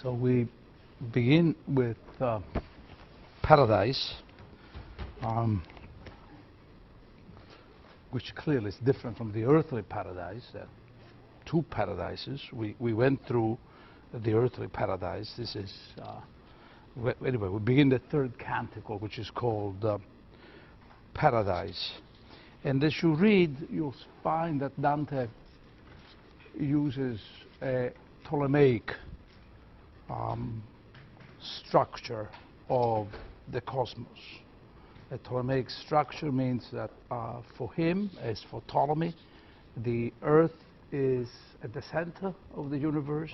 So we begin with paradise, which clearly is different from the earthly paradise. There are two paradises. We went through the earthly paradise. This is, anyway, we begin the third canticle, which is called Paradise. And as you read, you'll find that Dante uses a Ptolemaic structure of the cosmos. A Ptolemaic structure means that for him, as for Ptolemy, the earth is at the center of the universe,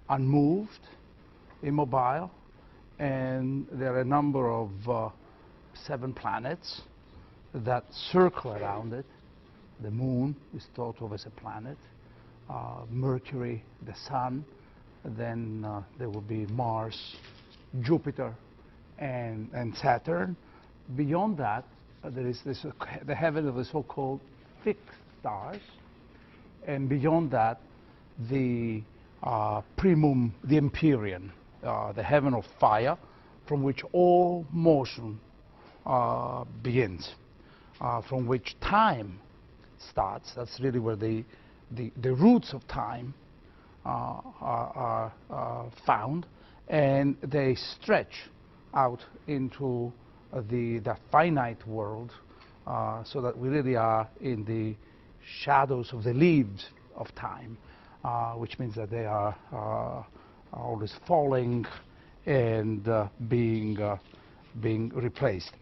unmoved, immobile, and there are a number of 7 planets that circle around it. The moon is thought of as a planet, Mercury, the sun, then there will be Mars, Jupiter, and Saturn. Beyond that, there is this, the heaven of the so-called fixed stars, and beyond that, the primum, the Empyrean, the heaven of fire, from which all motion begins, from which time starts. That's really where the roots of time are found, and they stretch out into the finite world, so that we really are in the shadows of the leaves of time, which means that they are always falling and being replaced.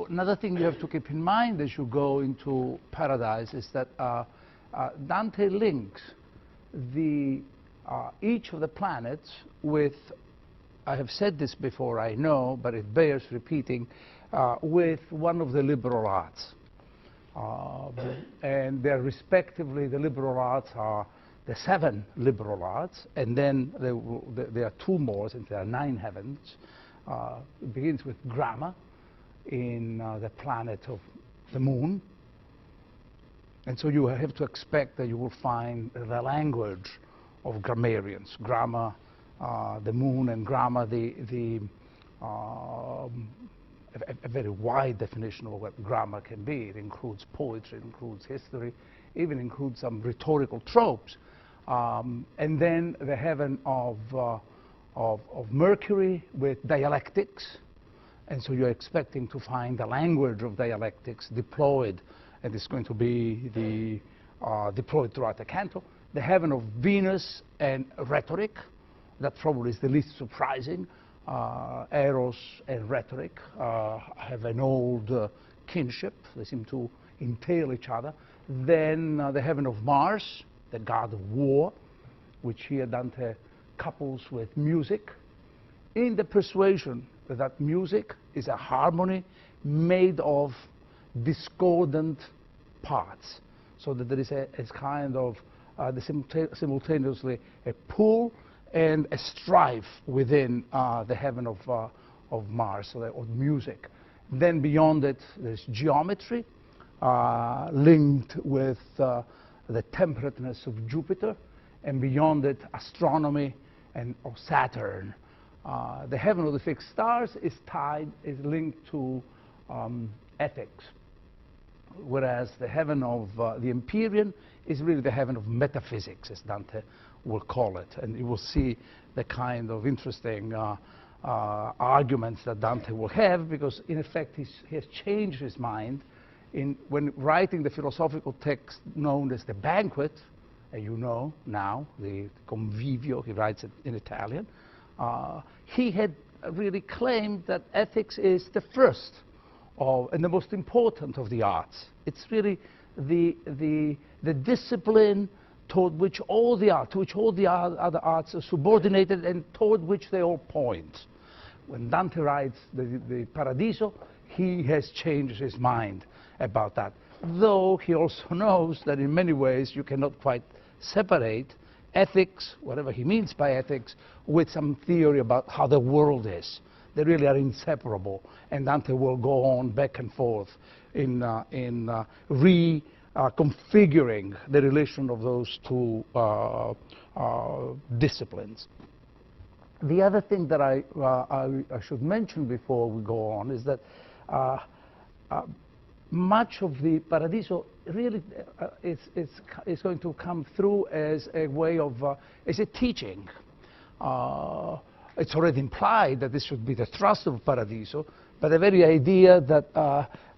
Another thing you have to keep in mind as you go into paradise is that Dante links each of the planets with, I have said this before, I know, but it bears repeating, with one of the liberal arts. And they're respectively, the liberal arts are the 7 liberal arts, and then there are 2 more, since there are 9 heavens. It begins with grammar in the planet of the moon. And so you have to expect that you will find the language of grammarians. Grammar, the moon, and grammar, a very wide definition of what grammar can be. It includes poetry, it includes history, even includes some rhetorical tropes. And then the heaven of Mercury with dialectics. And so you're expecting to find the language of dialectics deployed, and it's going to be deployed throughout the canto. The heaven of Venus and rhetoric, that probably is the least surprising. Eros and rhetoric have an old kinship. They seem to entail each other. Then the heaven of Mars, the god of war, which here Dante couples with music, in the persuasion that music is a harmony made of discordant parts, so that there is a kind of simultaneously a pull and a strife within the heaven of Mars, so of music. Then beyond it, there's geometry linked with the temperateness of Jupiter, and beyond it, astronomy and of Saturn. The heaven of the fixed stars is linked to ethics, whereas the heaven of the Empyrean is really the heaven of metaphysics, as Dante will call it. And you will see the kind of interesting arguments that Dante will have, because in effect he has changed his mind when writing the philosophical text known as the Banquet, and you know now, the Convivio, he writes it in Italian. He had really claimed that ethics is the first and the most important of the arts. It's really the discipline toward which all the other arts are subordinated, and toward which they all point. When Dante writes the Paradiso, he has changed his mind about that, though he also knows that in many ways you cannot quite separate ethics, whatever he means by ethics, with some theory about how the world is. They really are inseparable, and Dante will go on back and forth in configuring the relation of those two disciplines. The other thing that I should mention before we go on is that much of the Paradiso really is going to come through as a way of, as a teaching. It's already implied that this should be the thrust of Paradiso, but the very idea that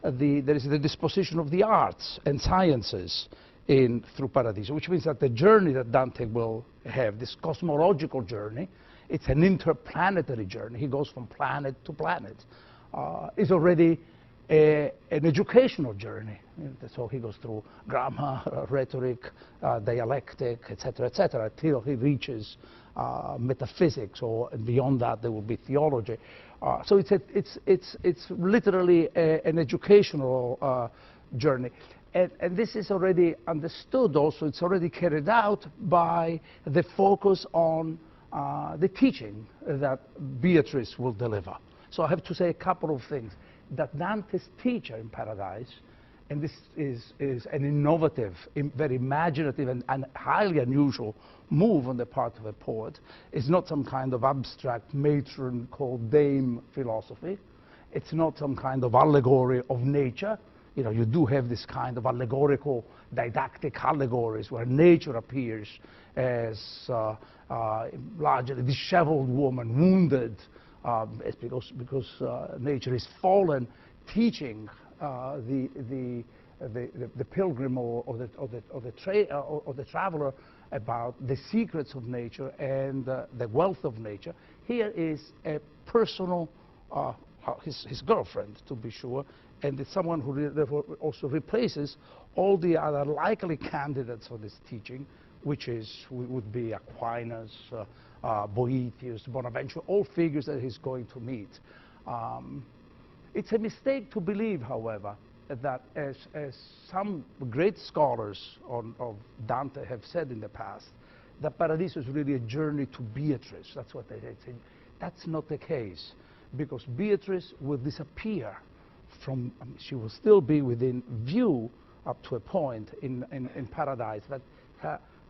there is the disposition of the arts and sciences through Paradiso, which means that the journey that Dante will have, this cosmological journey, it's an interplanetary journey. He goes from planet to planet. Is already an educational journey. So he goes through grammar, rhetoric, dialectic, etc., until he reaches metaphysics, or beyond that there will be theology. So it's literally an educational journey. And this is already understood also, it's already carried out by the focus on the teaching that Beatrice will deliver. So I have to say a couple of things. That Dante's teacher in Paradise, and this is an innovative, very imaginative and highly unusual move on the part of a poet, is not some kind of abstract matron called Dame philosophy. It's not some kind of allegory of nature. You know, you do have this kind of allegorical, didactic allegories where nature appears as largely disheveled woman, wounded, because nature is fallen, teaching the pilgrim or the traveler about the secrets of nature and the wealth of nature. Here is a personal, his girlfriend, to be sure, and it's someone who therefore also replaces all the other likely candidates for this teaching, which would be Aquinas, Boethius, Bonaventure, all figures that he's going to meet. It's a mistake to believe, however, that as some great scholars of Dante have said in the past, that Paradiso is really a journey to Beatrice. That's what they say. That's not the case, because Beatrice will disappear from, she will still be within view up to a point in Paradise, but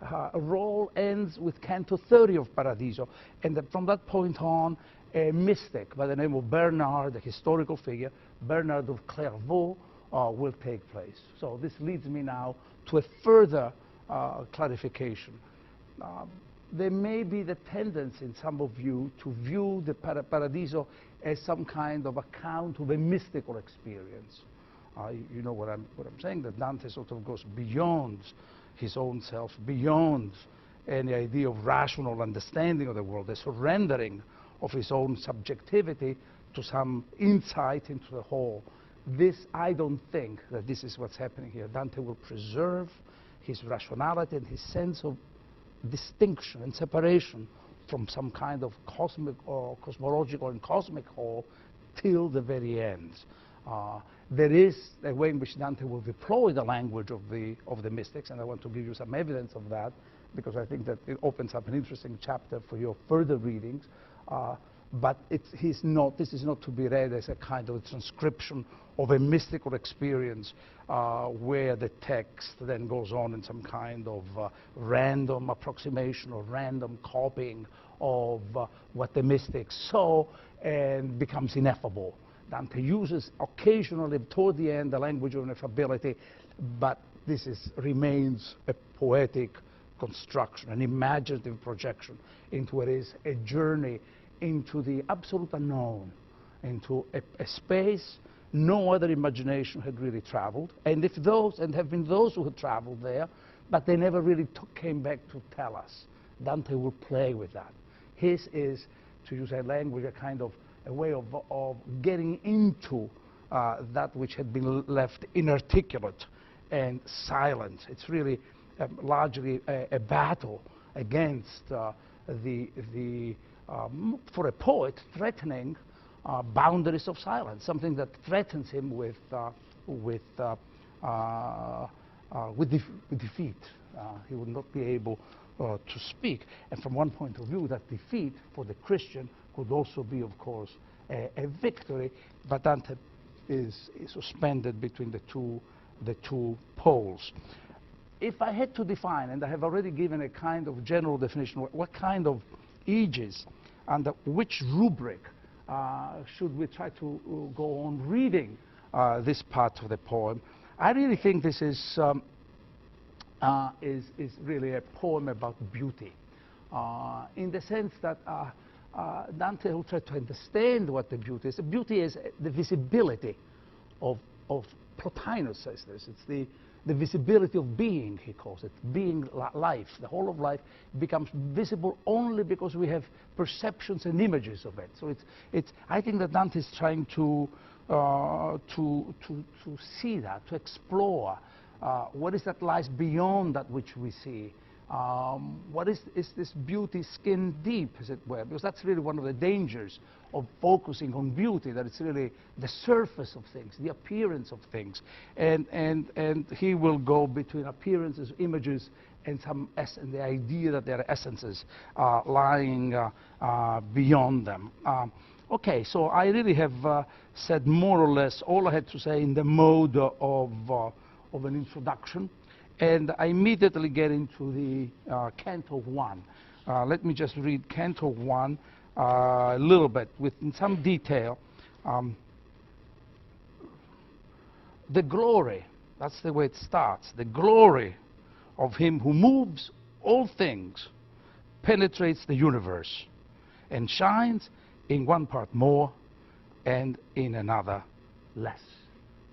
her role ends with Canto 30 of Paradiso, and that from that point on, a mystic by the name of Bernard, a historical figure, Bernard of Clairvaux, will take place. So this leads me now to a further clarification. There may be the tendency in some of you to view the Paradiso as some kind of account of a mystical experience. You know what I'm saying, that Dante sort of goes beyond his own self, beyond any idea of rational understanding of the world, a surrendering of his own subjectivity to some insight into the whole. This, I don't think that this is what's happening here. Dante will preserve his rationality and his sense of distinction and separation from some kind of cosmic or cosmological and cosmic whole till the very end. There is a way in which Dante will deploy the language of the mystics, and I want to give you some evidence of that, because I think that it opens up an interesting chapter for your further readings. But this is not to be read as a kind of transcription of a mystical experience where the text then goes on in some kind of random approximation or random copying of what the mystics saw and becomes ineffable. Dante uses occasionally toward the end the language of ineffability, but this remains a poetic construction, an imaginative projection into what is a journey into the absolute unknown, into a space no other imagination had really traveled, and have been those who had traveled there, but they never really came back to tell us. Dante will play with that. His is, to use a language, a kind of a way of getting into that which had been left inarticulate and silent. It's really largely a battle against for a poet, threatening boundaries of silence, something that threatens him with defeat. He would not be able to speak. And from one point of view, that defeat for the Christian could also be, of course, a victory. But Dante is suspended between the two the two poles. If I had to define, and I have already given a kind of general definition, what kind of ages, under which rubric should we try to go on reading this part of the poem, I really think this is really a poem about beauty, in the sense that Dante will try to understand what the beauty is. The beauty is the visibility of Plotinus says this. It's the visibility of being, he calls it, being life. The whole of life becomes visible only because we have perceptions and images of it. So I think that Dante is trying to see that, to explore what is that lies beyond that which we see. What is this beauty skin deep, as it were? Because that's really one of the dangers of focusing on beauty, that it's really the surface of things, the appearance of things. And he will go between appearances, images, and and the idea that there are essences lying beyond them. Okay, so I really have said more or less all I had to say in the mode of an introduction. And I immediately get into the Canto 1. Let me just read Canto 1 a little bit, in some detail. The glory, that's the way it starts. The glory of him who moves all things penetrates the universe and shines in one part more and in another less.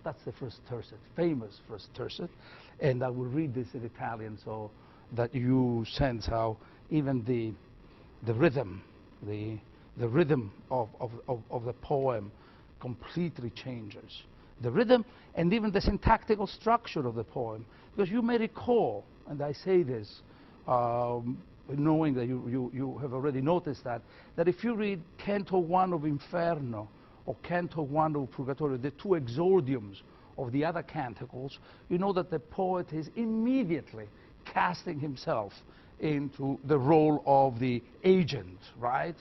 That's the first tercet, famous first tercet. And I will read this in Italian so that you sense how even the rhythm, the rhythm of the poem completely changes. The rhythm and even the syntactical structure of the poem. Because you may recall, and I say this knowing that you have already noticed that if you read Canto 1 of Inferno or Canto 1 of Purgatorio, the two exordiums of the other canticles, you know that the poet is immediately casting himself into the role of the agent, right?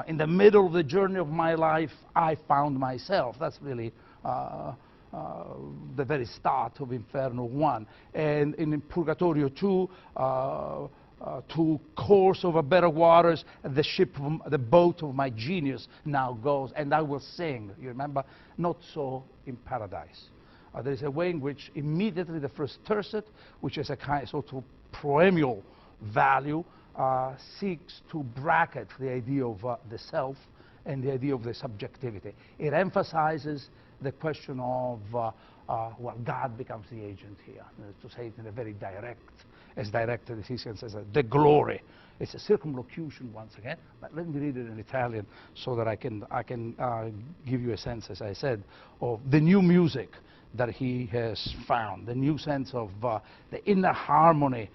In the middle of the journey of my life, I found myself. That's really the very start of Inferno 1. And in Purgatorio 2, to course over better waters, the boat of my genius now goes, and I will sing. You remember? Not so in Paradise. There is a way in which immediately the first tercet, which is a kind sort of proemial value, seeks to bracket the idea of the self and the idea of the subjectivity. It emphasizes the question of, well, God becomes the agent here, to say it in a very as direct as he says, the glory. It's a circumlocution once again, but let me read it in Italian so that I can give you a sense, as I said, of the new music that he has found, the new sense of the inner harmony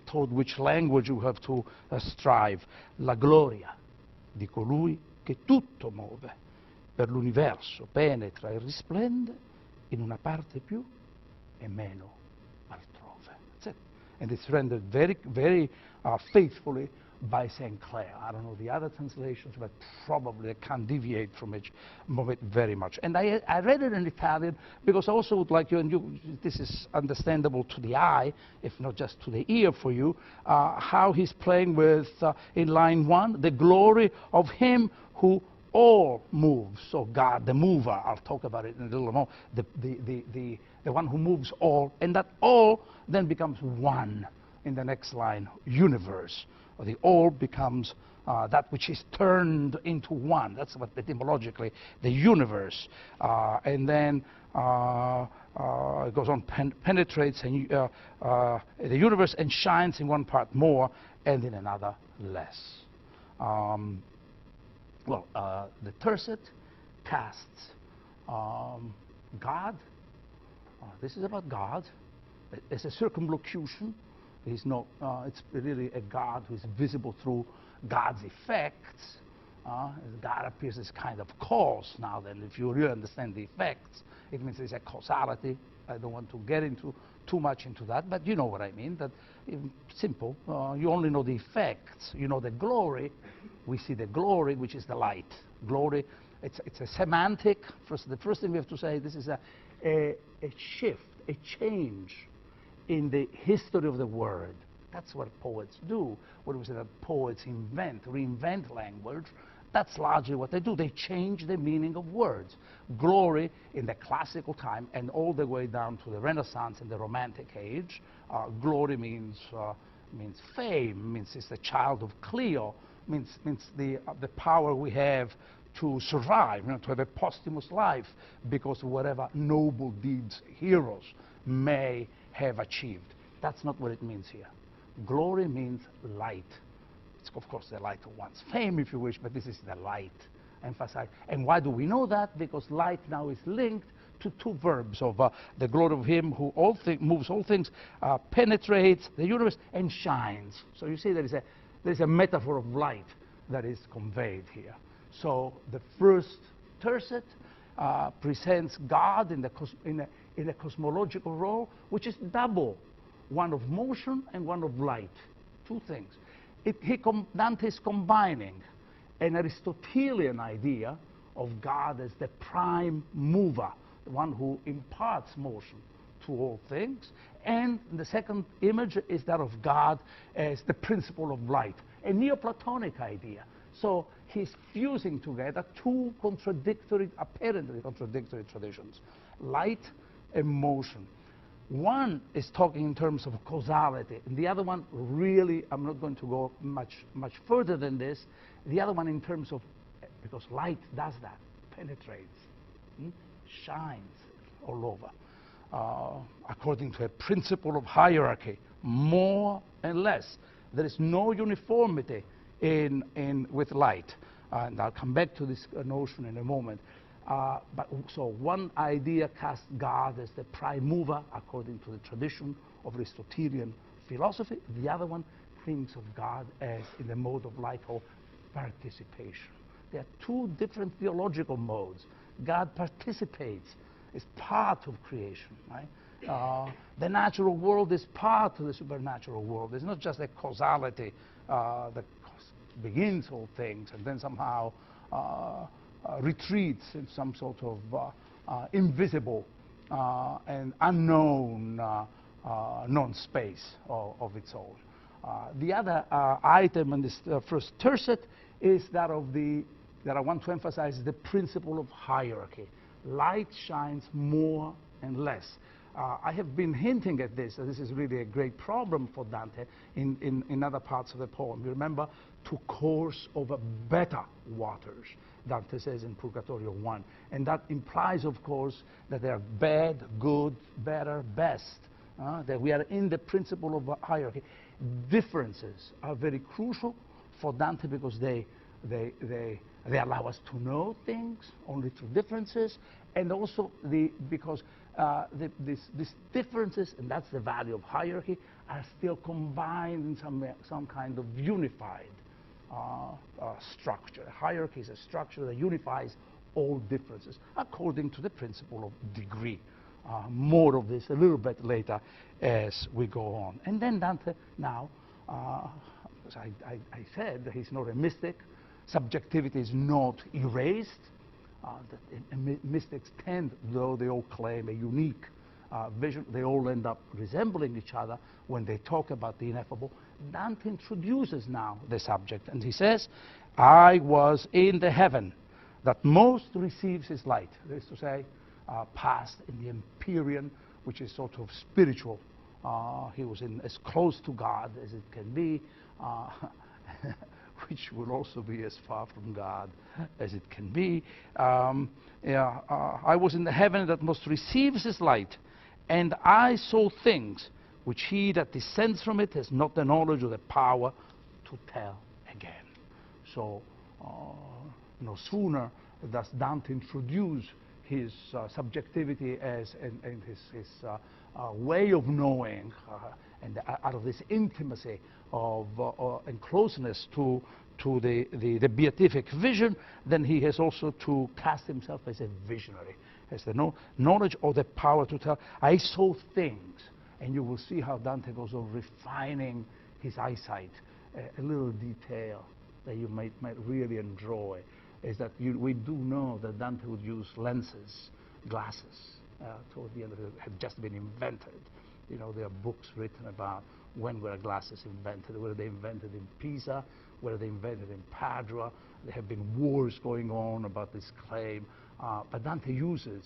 toward which language you have to strive. La gloria di colui che tutto muove, per l'universo penetra e risplende in una parte più e meno altrove. That's it. And it's rendered very, very faithfully by St. Clair. I don't know the other translations, but probably I can't deviate from it very much. And I read it in Italian because I also would like you, and this is understandable to the eye, if not just to the ear for you, how he's playing with, in line 1, the glory of him who all moves. So God, the mover, I'll talk about it in a little more, the one who moves all, and that all then becomes one in the next line, universe. The all becomes that which is turned into one. That's what etymologically, the universe. And then it goes on, penetrates the universe and shines in one part more and in another less. Well, the tercet casts God. This is about God. It's a circumlocution. He's not, it's really a God who is visible through God's effects. God appears as kind of cause. Now then, if you really understand the effects, it means there's a causality. I don't want to get into too much into that, but you know what I mean. That simple. You only know the effects. You know the glory. We see the glory, which is the light. Glory. It's a semantic. The first thing we have to say, this is a shift, a change in the history of the word. That's what poets do. When we say that poets reinvent language, that's largely what they do. They change the meaning of words. Glory in the classical time and all the way down to the Renaissance and the Romantic age, glory means fame, means it's the child of Clio, means the power we have to survive, to have a posthumous life because of whatever noble deeds heroes may have achieved. That's not what it means here. Glory means light. It's, of course, the light of one's fame, if you wish, but this is the light emphasized. And why do we know that? Because light now is linked to two verbs of the glory of him who moves all things, penetrates the universe, and shines. So you see there is a metaphor of light that is conveyed here. So the first tercet presents God in a cosmological role, which is double, one of motion and one of light, two things. Dante is combining an Aristotelian idea of God as the prime mover, the one who imparts motion to all things, and the second image is that of God as the principle of light, a Neoplatonic idea. So he's fusing together two apparently contradictory traditions, light and motion. One is talking in terms of causality, and the other one really, I'm not going to go much further than this, the other one in terms of, because light does that, penetrates, shines all over. According to a principle of hierarchy, more and less. There is no uniformity with light. And I'll come back to this notion in a moment. So one idea casts God as the prime mover according to the tradition of Aristotelian philosophy. The other one thinks of God as in the mode of light or participation. There are two different theological modes. God participates, is part of creation, right? The natural world is part of the supernatural world. It's not just a causality that begins all things and then somehow retreats in some sort of invisible and unknown non-space of its own. The other item in this first tercet is that I want to emphasize the principle of hierarchy. Light shines more and less. I have been hinting at this. This is really a great problem for Dante in other parts of the poem. You remember, to course over better waters, Dante says in Purgatorio 1. And that implies, of course, that they are bad, good, better, best. That we are in the principle of hierarchy. Differences are very crucial for Dante because they allow us to know things only through differences, and also because these differences, and that's the value of hierarchy, are still combined in some kind of unified structure. Hierarchy is a structure that unifies all differences according to the principle of degree. More of this a little bit later as we go on. And then Dante now, as I said, he's not a mystic. Subjectivity is not erased. Mystics tend, though they all claim a unique vision, they all end up resembling each other when they talk about the ineffable. Dante introduces now the subject, and he says, I was in the heaven that most receives his light. That is to say, past in the Empyrean, which is sort of spiritual. He was as close to God as it can be, which will also be as far from God as it can be. I was in the heaven that most receives his light, and I saw things which he that descends from it has not the knowledge or the power to tell again. So no sooner does Dante introduce his subjectivity and his way of knowing, and out of this intimacy of and closeness to the beatific vision, then he has also to cast himself as a visionary, has the knowledge or the power to tell. I saw things, and you will see how Dante goes on refining his eyesight. A little detail that you might really enjoy is that we do know that Dante would use lenses, glasses, toward the end of it, had just been invented. You know, there are books written about when were glasses invented, were they invented in Pisa, were they invented in Padua. There have been wars going on about this claim, but Dante uses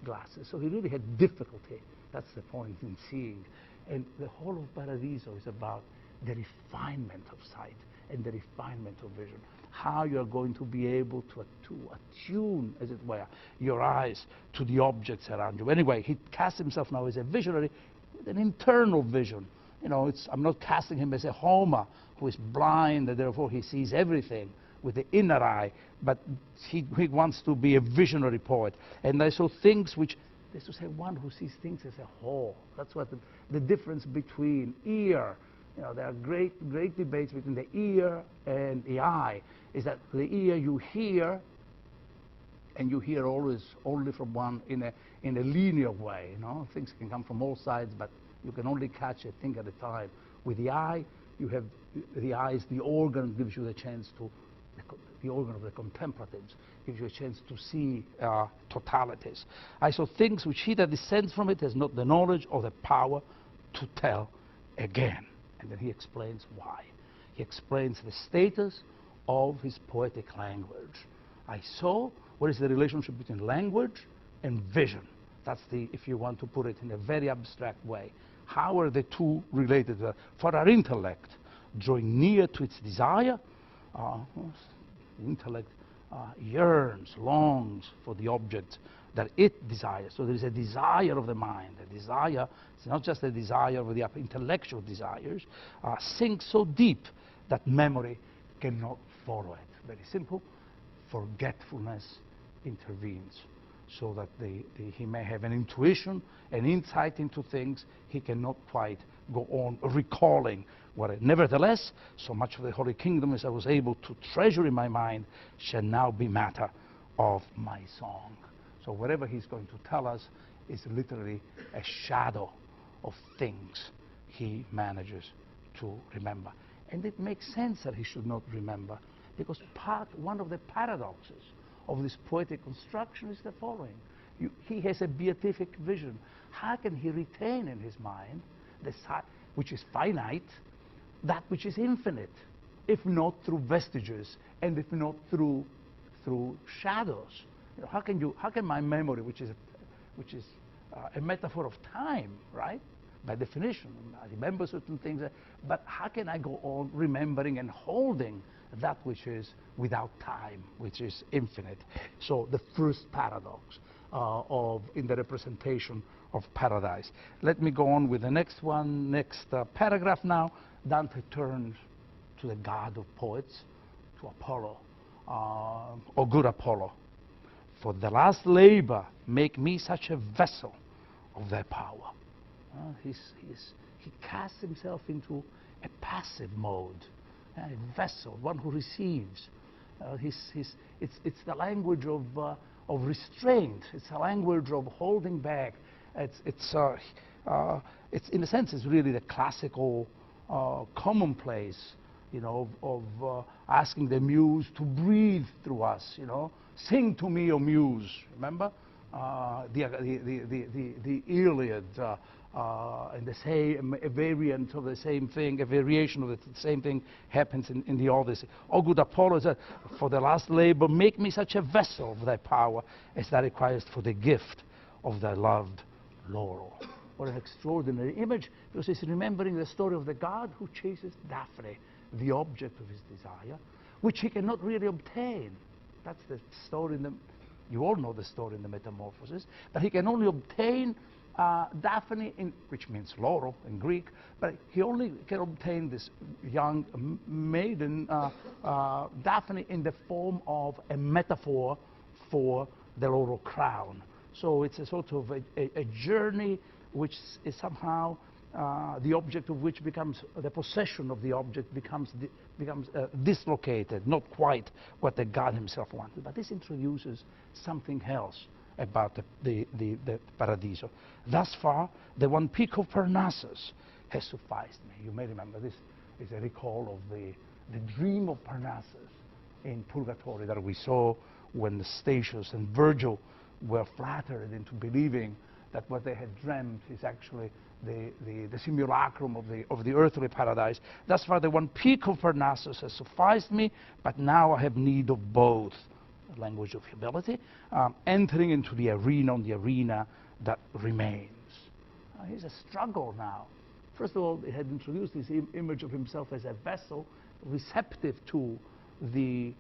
glasses, so he really had difficulty. That's the point in seeing. And the whole of Paradiso is about the refinement of sight and the refinement of vision. How you are going to be able to attune, as it were, your eyes to the objects around you. Anyway, he casts himself now as a visionary with an internal vision. You know, I'm not casting him as a Homer who is blind and therefore he sees everything with the inner eye, but he wants to be a visionary poet. And I saw things which, that's to say, one who sees things as a whole. That's what the difference between ear. You know, there are great debates between the ear and the eye. Is that the ear you hear, and you hear always only from one in a linear way. You know, things can come from all sides, but you can only catch a thing at a time. With the eye, you have the eye is the organ, gives you the chance to, the organ of the contemplatives, gives you a chance to see totalities. I saw things which he that descends from it has not the knowledge or the power to tell again. And then he explains why. He explains the status of his poetic language. I saw what is the relationship between language and vision. That's the, if you want to put it in a very abstract way. How are the two related? For our intellect, drawing near to its desire, the intellect yearns, longs for the object that it desires. So there is a desire of the mind. A desire, it's not just a desire of the intellectual desires, sinks so deep that memory cannot follow it. Very simple. Forgetfulness intervenes, so that he may have an intuition, an insight into things he cannot quite go on recalling. Nevertheless, so much of the Holy Kingdom as I was able to treasure in my mind shall now be matter of my song. So whatever he's going to tell us is literally a shadow of things he manages to remember. And it makes sense that he should not remember, because one of the paradoxes of this poetic construction is the following. He has a beatific vision. How can he retain in his mind the sight which is finite, that which is infinite, if not through vestiges and if not through shadows? You know, how can my memory, which is a metaphor of time, right? By definition, I remember certain things, but how can I go on remembering and holding that which is without time, which is infinite? So the first paradox in the representation of paradise. Let me go on with the next one, next paragraph now. Dante turns to the god of poets, to Apollo, O good Apollo. For the last labor, make me such a vessel of thy power. He casts himself into a passive mode, a vessel, one who receives. It's the language of restraint. It's the language of holding back. It's in a sense, it's really the classical commonplace, you know, of asking the muse to breathe through us. You know, sing to me, O muse. Remember the Iliad. And the same, a variant of the same thing, a variation of the same thing happens in the Odyssey. O good Apollo said, for the last labor, make me such a vessel of thy power as thou requirest for the gift of thy loved laurel. What an extraordinary image, because he's remembering the story of the god who chases Daphne, the object of his desire, which he cannot really obtain. That's the story you all know the story in the Metamorphosis, but he can only obtain Daphne, which means laurel in Greek, but he only can obtain this young maiden, Daphne, in the form of a metaphor for the laurel crown. So it's a sort of a journey which is somehow the object of which becomes, the possession of the object becomes dislocated, not quite what the god himself wanted. But this introduces something else about the Paradiso. Thus far, the one peak of Parnassus has sufficed me. You may remember this is a recall of the dream of Parnassus in Purgatory that we saw when Statius and Virgil were flattered into believing that what they had dreamt is actually the simulacrum of the earthly paradise. Thus far the one peak of Parnassus has sufficed me, but now I have need of both. The language of humility, entering into the arena that remains. Here's a struggle now. First of all, he had introduced this image of himself as a vessel receptive to the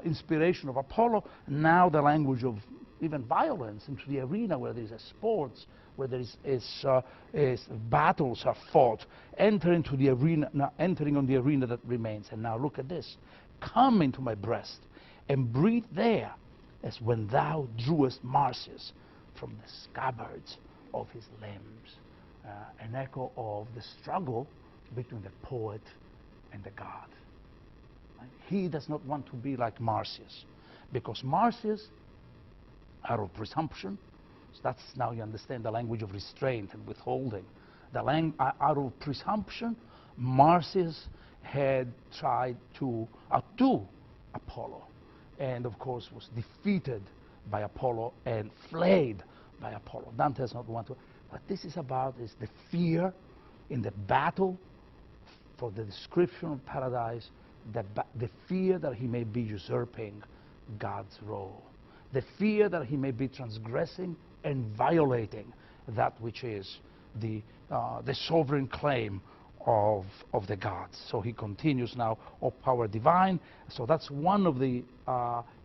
inspiration of Apollo. Now the language of even violence into the arena where there is sports, where there is battles are fought. Enter into the arena, now entering on the arena that remains. And now look at this. Come into my breast and breathe there as when thou drewest Marsyas from the scabbards of his limbs. An echo of the struggle between the poet and the god. Right? He does not want to be like Marsyas, because Marsyas, out of presumption, so that's now you understand the language of restraint and withholding. Out of presumption, Marsyas had tried to outdo Apollo, and of course was defeated by Apollo and flayed by Apollo. Dante does not want to. What this is about is the fear in the battle for the description of paradise, the fear that he may be usurping God's role, the fear that he may be transgressing and violating that which is the sovereign claim of the gods. So he continues now, O power divine. So that's one of the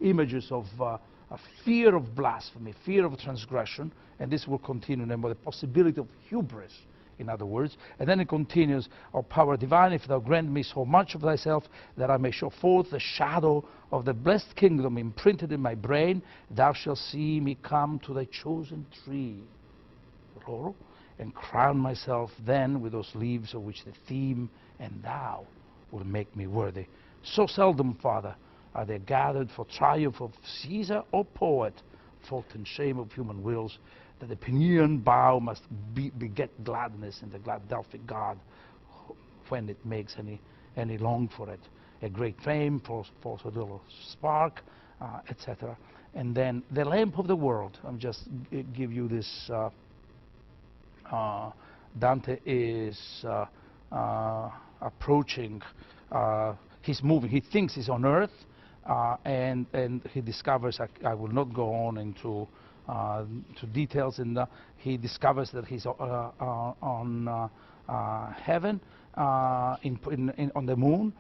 images of a fear of blasphemy, fear of transgression, and this will continue then with the possibility of hubris, in other words. And then it continues, O power divine, if thou grant me so much of thyself that I may show forth the shadow of the blessed kingdom imprinted in my brain, thou shalt see me come to thy chosen tree, laurel, and crown myself then with those leaves of which the theme and thou will make me worthy. So seldom, Father, are they gathered for triumph of Caesar or poet, fault and shame of human wills, that the Penean bough must beget gladness in the glad Delphic god when it makes any long for it. A great fame for a little spark, etc. And then the lamp of the world. I'll just give you this. Dante is approaching, he's moving, he thinks he's on earth, and he discovers, I will not go on into to details, he discovers that he's on heaven, on the moon.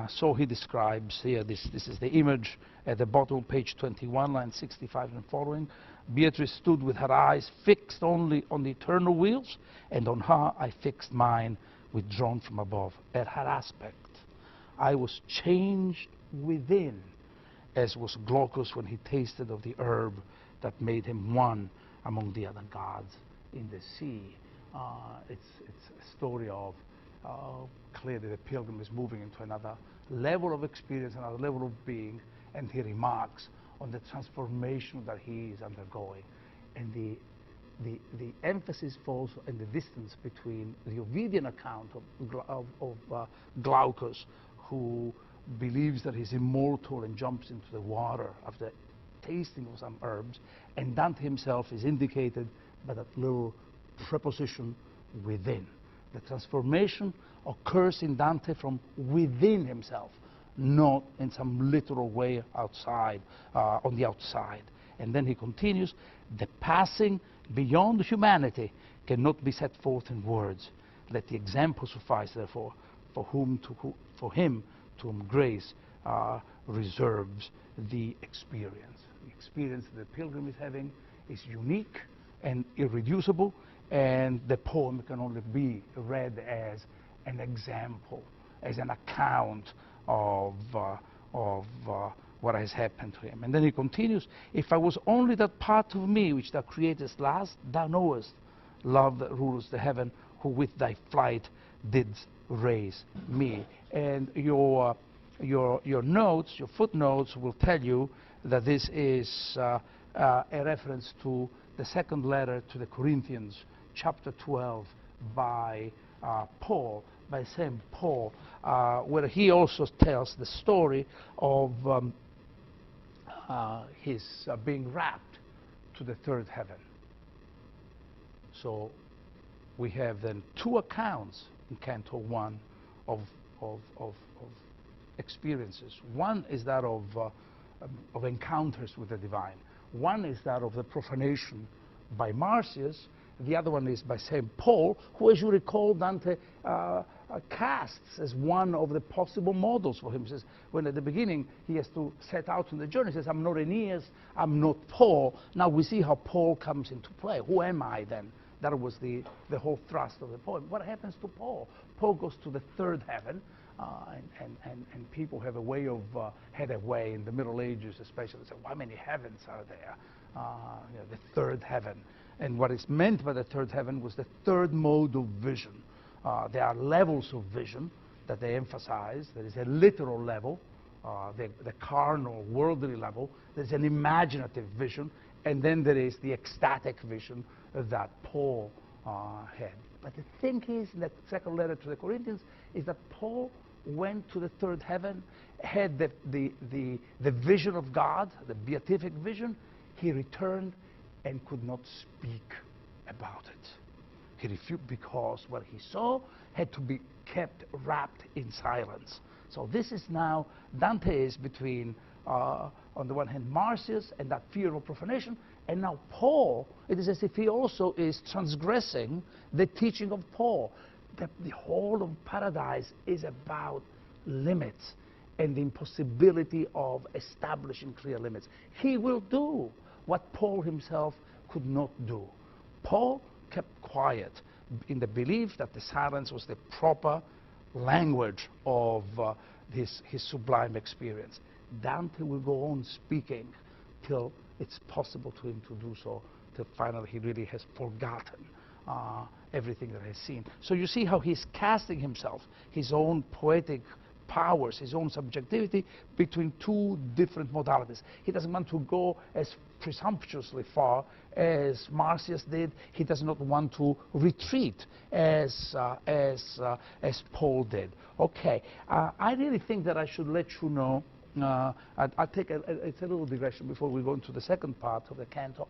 So he describes here, this is the image at the bottom, page 21, line 65 and following. Beatrice stood with her eyes fixed only on the eternal wheels, and on her I fixed mine, withdrawn from above. At her aspect I was changed within, as was Glaucus when he tasted of the herb that made him one among the other gods in the sea. It's a story of clearly the pilgrim is moving into another level of experience, another level of being, and he remarks on the transformation that he is undergoing. And the emphasis falls in the distance between the Ovidian account of Glaucus, who believes that he's immortal and jumps into the water after tasting of some herbs, and Dante himself is indicated by that little preposition, within. The transformation occurs in Dante from within himself, not in some literal way outside, on the outside. And then he continues, the passing beyond humanity cannot be set forth in words. Let the example suffice, therefore, for him to whom grace reserves the experience. The experience that the pilgrim is having is unique and irreducible, and the poem can only be read as an example, as an account of what has happened to him. And then he continues, if I was only that part of me which thou createst last, thou knowest, love that rules the heaven, who with thy flight didst raise me. And your notes, your footnotes will tell you that this is a reference to the second letter to the Corinthians, chapter 12, by Paul, by St. Paul, where he also tells the story of his being wrapped to the third heaven. So we have then two accounts in Canto 1 of experiences. One is that of encounters with the divine. One is that of the profanation by Marcius. The other one is by St. Paul, who, as you recall, Dante casts as one of the possible models for him. He says, when at the beginning he has to set out on the journey, he says, I'm not Aeneas, I'm not Paul. Now we see how Paul comes into play. Who am I then? That was the whole thrust of the poem. What happens to Paul? Paul goes to the third heaven, and people have a way of, had a way in the Middle Ages especially, say, how many heavens are there? You know, the third heaven. And what is meant by the third heaven was the third mode of vision. There are levels of vision that they emphasize. There is a literal level, the carnal, worldly level. There's an imaginative vision. And then there is the ecstatic vision that Paul had. But the thing is, in that second letter to the Corinthians, is that Paul went to the third heaven, had the vision of God, the beatific vision. He returned and could not speak about it. He refused because what he saw had to be kept wrapped in silence. So this is now, Dante is between, on the one hand, Marcius and that fear of profanation, and now Paul, it is as if he also is transgressing the teaching of Paul. The whole of paradise is about limits and the impossibility of establishing clear limits. He will do what Paul himself could not do. Paul kept quiet in the belief that the silence was the proper language of his sublime experience. Dante will go on speaking till it's possible to him to do so, till finally he really has forgotten everything that he has seen. So you see how he's casting himself, his own poetic powers, his own subjectivity, between two different modalities. He doesn't want to go as presumptuously far as Marcius did. He does not want to retreat as Paul did. Okay, I really think that I should let you know, I'll take it's a little digression before we go into the second part of the canto.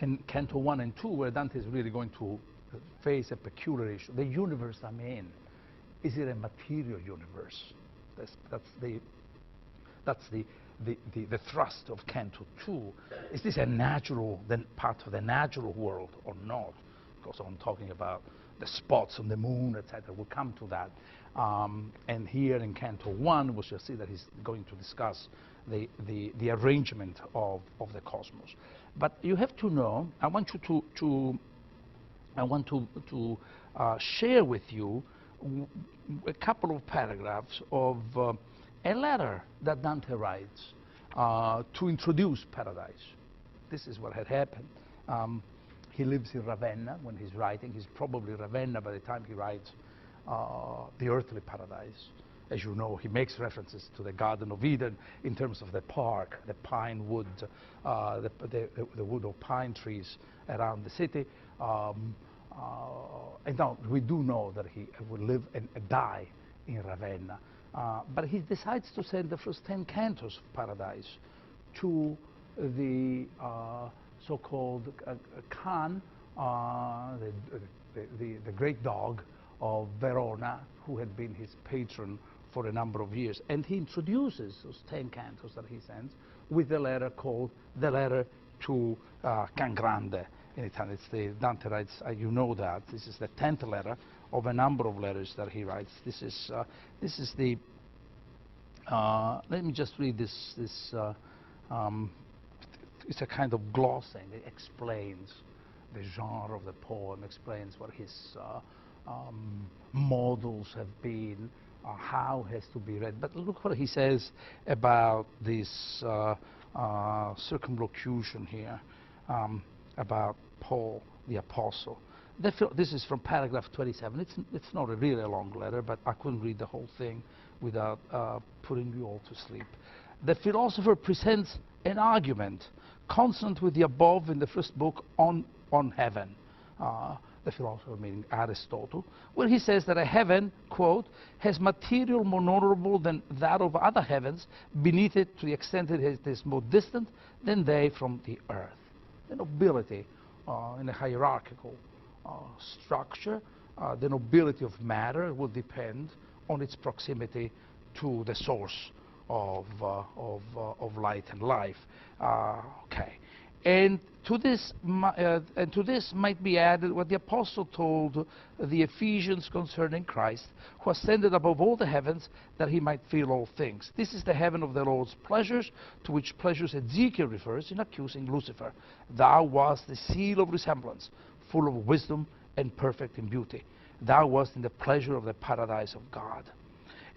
In Canto 1 and 2, where Dante is really going to face a peculiar issue. The universe I'm in, is it a material universe? That's the thrust of Canto 2. Is this a natural, part of the natural world or not? Because I'm talking about the spots on the moon, etc. We'll come to that. And here in Canto 1, we shall see that he's going to discuss the arrangement of the cosmos. But you have to know, I want you to share with you a couple of paragraphs of a letter that Dante writes to introduce paradise. This is what had happened. He lives in Ravenna when he's writing. He's probably Ravenna by the time he writes the earthly paradise. As you know, he makes references to the Garden of Eden in terms of the park, the pine wood, the wood of pine trees around the city. And now we do know that he will live and die in Ravenna. But he decides to send the first 10 cantos of paradise to the so-called Khan, the great dog of Verona, who had been his patron for a number of years. And he introduces those 10 cantos that he sends with a letter called the letter to Can Grande. In Italian, it's the Dante writes, you know that, this is the 10th letter of a number of letters that he writes. This is the, let me just read this, it's a kind of glossing. It explains the genre of the poem, explains what his models have been, how it has to be read. But look what he says about this circumlocution here, about Paul the Apostle. This is from paragraph 27. It's not a really long letter, but I couldn't read the whole thing without putting you all to sleep. The philosopher presents an argument consonant with the above in the first book on heaven. the philosopher meaning Aristotle, where he says that a heaven, quote, has material more honorable than that of other heavens beneath it to the extent that it is more distant than they from the earth. The nobility in a hierarchical structure, the nobility of matter will depend on its proximity to the source of light and life. Okay. And to this might be added what the apostle told the Ephesians concerning Christ, who ascended above all the heavens that he might fill all things. This is the heaven of the Lord's pleasures, to which pleasures Ezekiel refers in accusing Lucifer. Thou wast the seal of resemblance, full of wisdom and perfect in beauty. Thou wast in the pleasure of the paradise of God.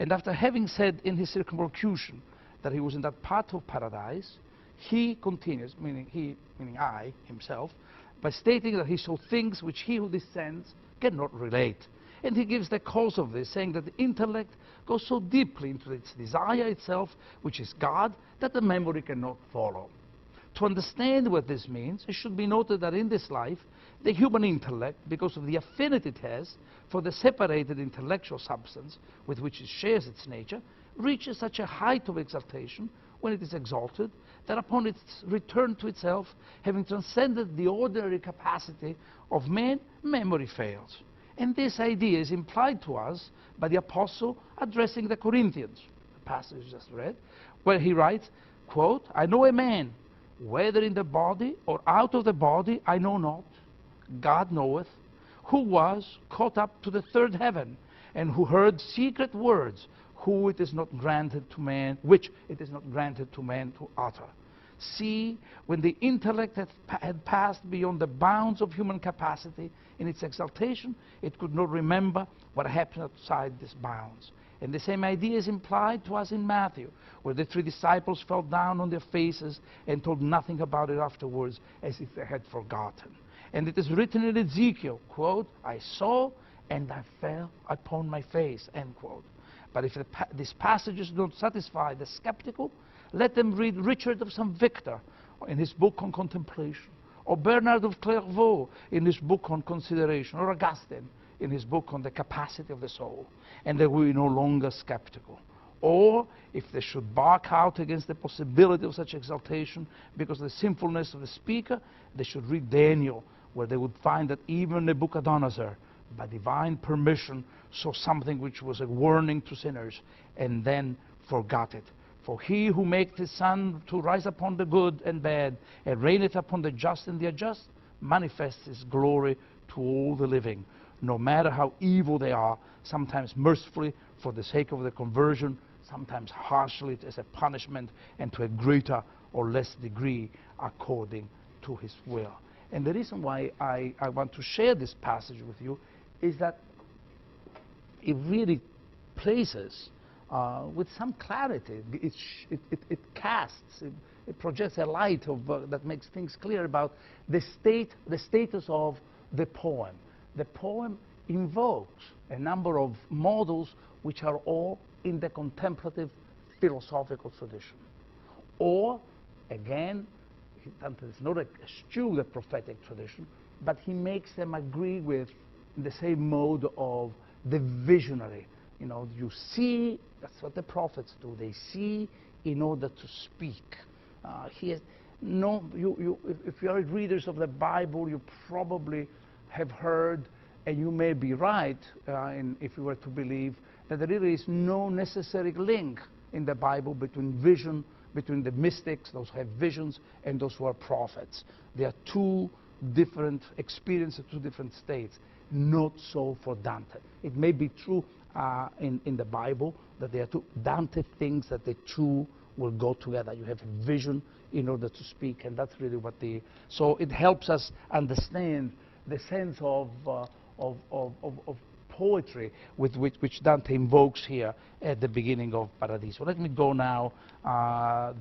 And after having said in his circumlocution that he was in that part of paradise, he continues, meaning I, himself, by stating that he saw things which he who descends cannot relate. And he gives the cause of this, saying that the intellect goes so deeply into its desire itself, which is God, that the memory cannot follow. To understand what this means, it should be noted that in this life, the human intellect, because of the affinity it has for the separated intellectual substance with which it shares its nature, reaches such a height of exaltation when it is exalted, that upon its return to itself, having transcended the ordinary capacity of man, memory fails. And this idea is implied to us by the apostle addressing the Corinthians, the passage just read, where he writes, quote, I know a man, whether in the body or out of the body, I know not, God knoweth, who was caught up to the third heaven, and who heard secret words, who it is not granted to man, which it is not granted to man to utter. See, when the intellect had passed beyond the bounds of human capacity in its exaltation, it could not remember what happened outside these bounds. And the same idea is implied to us in Matthew, where the three disciples fell down on their faces and told nothing about it afterwards, as if they had forgotten. And it is written in Ezekiel, quote, I saw and I fell upon my face, end quote. But if these passages don't satisfy the skeptical, let them read Richard of St. Victor in his book on contemplation, or Bernard of Clairvaux in his book on consideration, or Augustine in his book on the capacity of the soul, and they will be no longer skeptical. Or, if they should bark out against the possibility of such exaltation because of the sinfulness of the speaker, they should read Daniel, where they would find that even Nebuchadnezzar, by divine permission, saw something which was a warning to sinners, and then forgot it. For he who maketh his sun to rise upon the good and bad, and reigneth upon the just and the unjust, manifests his glory to all the living, no matter how evil they are, sometimes mercifully for the sake of the conversion, sometimes harshly as a punishment, and to a greater or less degree according to his will. And the reason why I want to share this passage with you is that it really places with some clarity. It casts, it projects a light of, that makes things clear about the status of the poem. The poem invokes a number of models which are all in the contemplative philosophical tradition. Or, again, Dante does not eschew the prophetic tradition, but he makes them agree with the same mode of the visionary. You know, you see, that's what the prophets do. They see in order to speak. If you are readers of the Bible, you probably have heard, and you may be right, if you were to believe, that there really is no necessary link in the Bible between vision, between the mystics, those who have visions, and those who are prophets. They are two different experiences, two different states. Not so for Dante. It may be true in the Bible that there are two. Dante thinks that the two will go together. You have a vision in order to speak, and that's really what so it helps us understand the sense of poetry with which Dante invokes here at the beginning of Paradiso. Let me go now.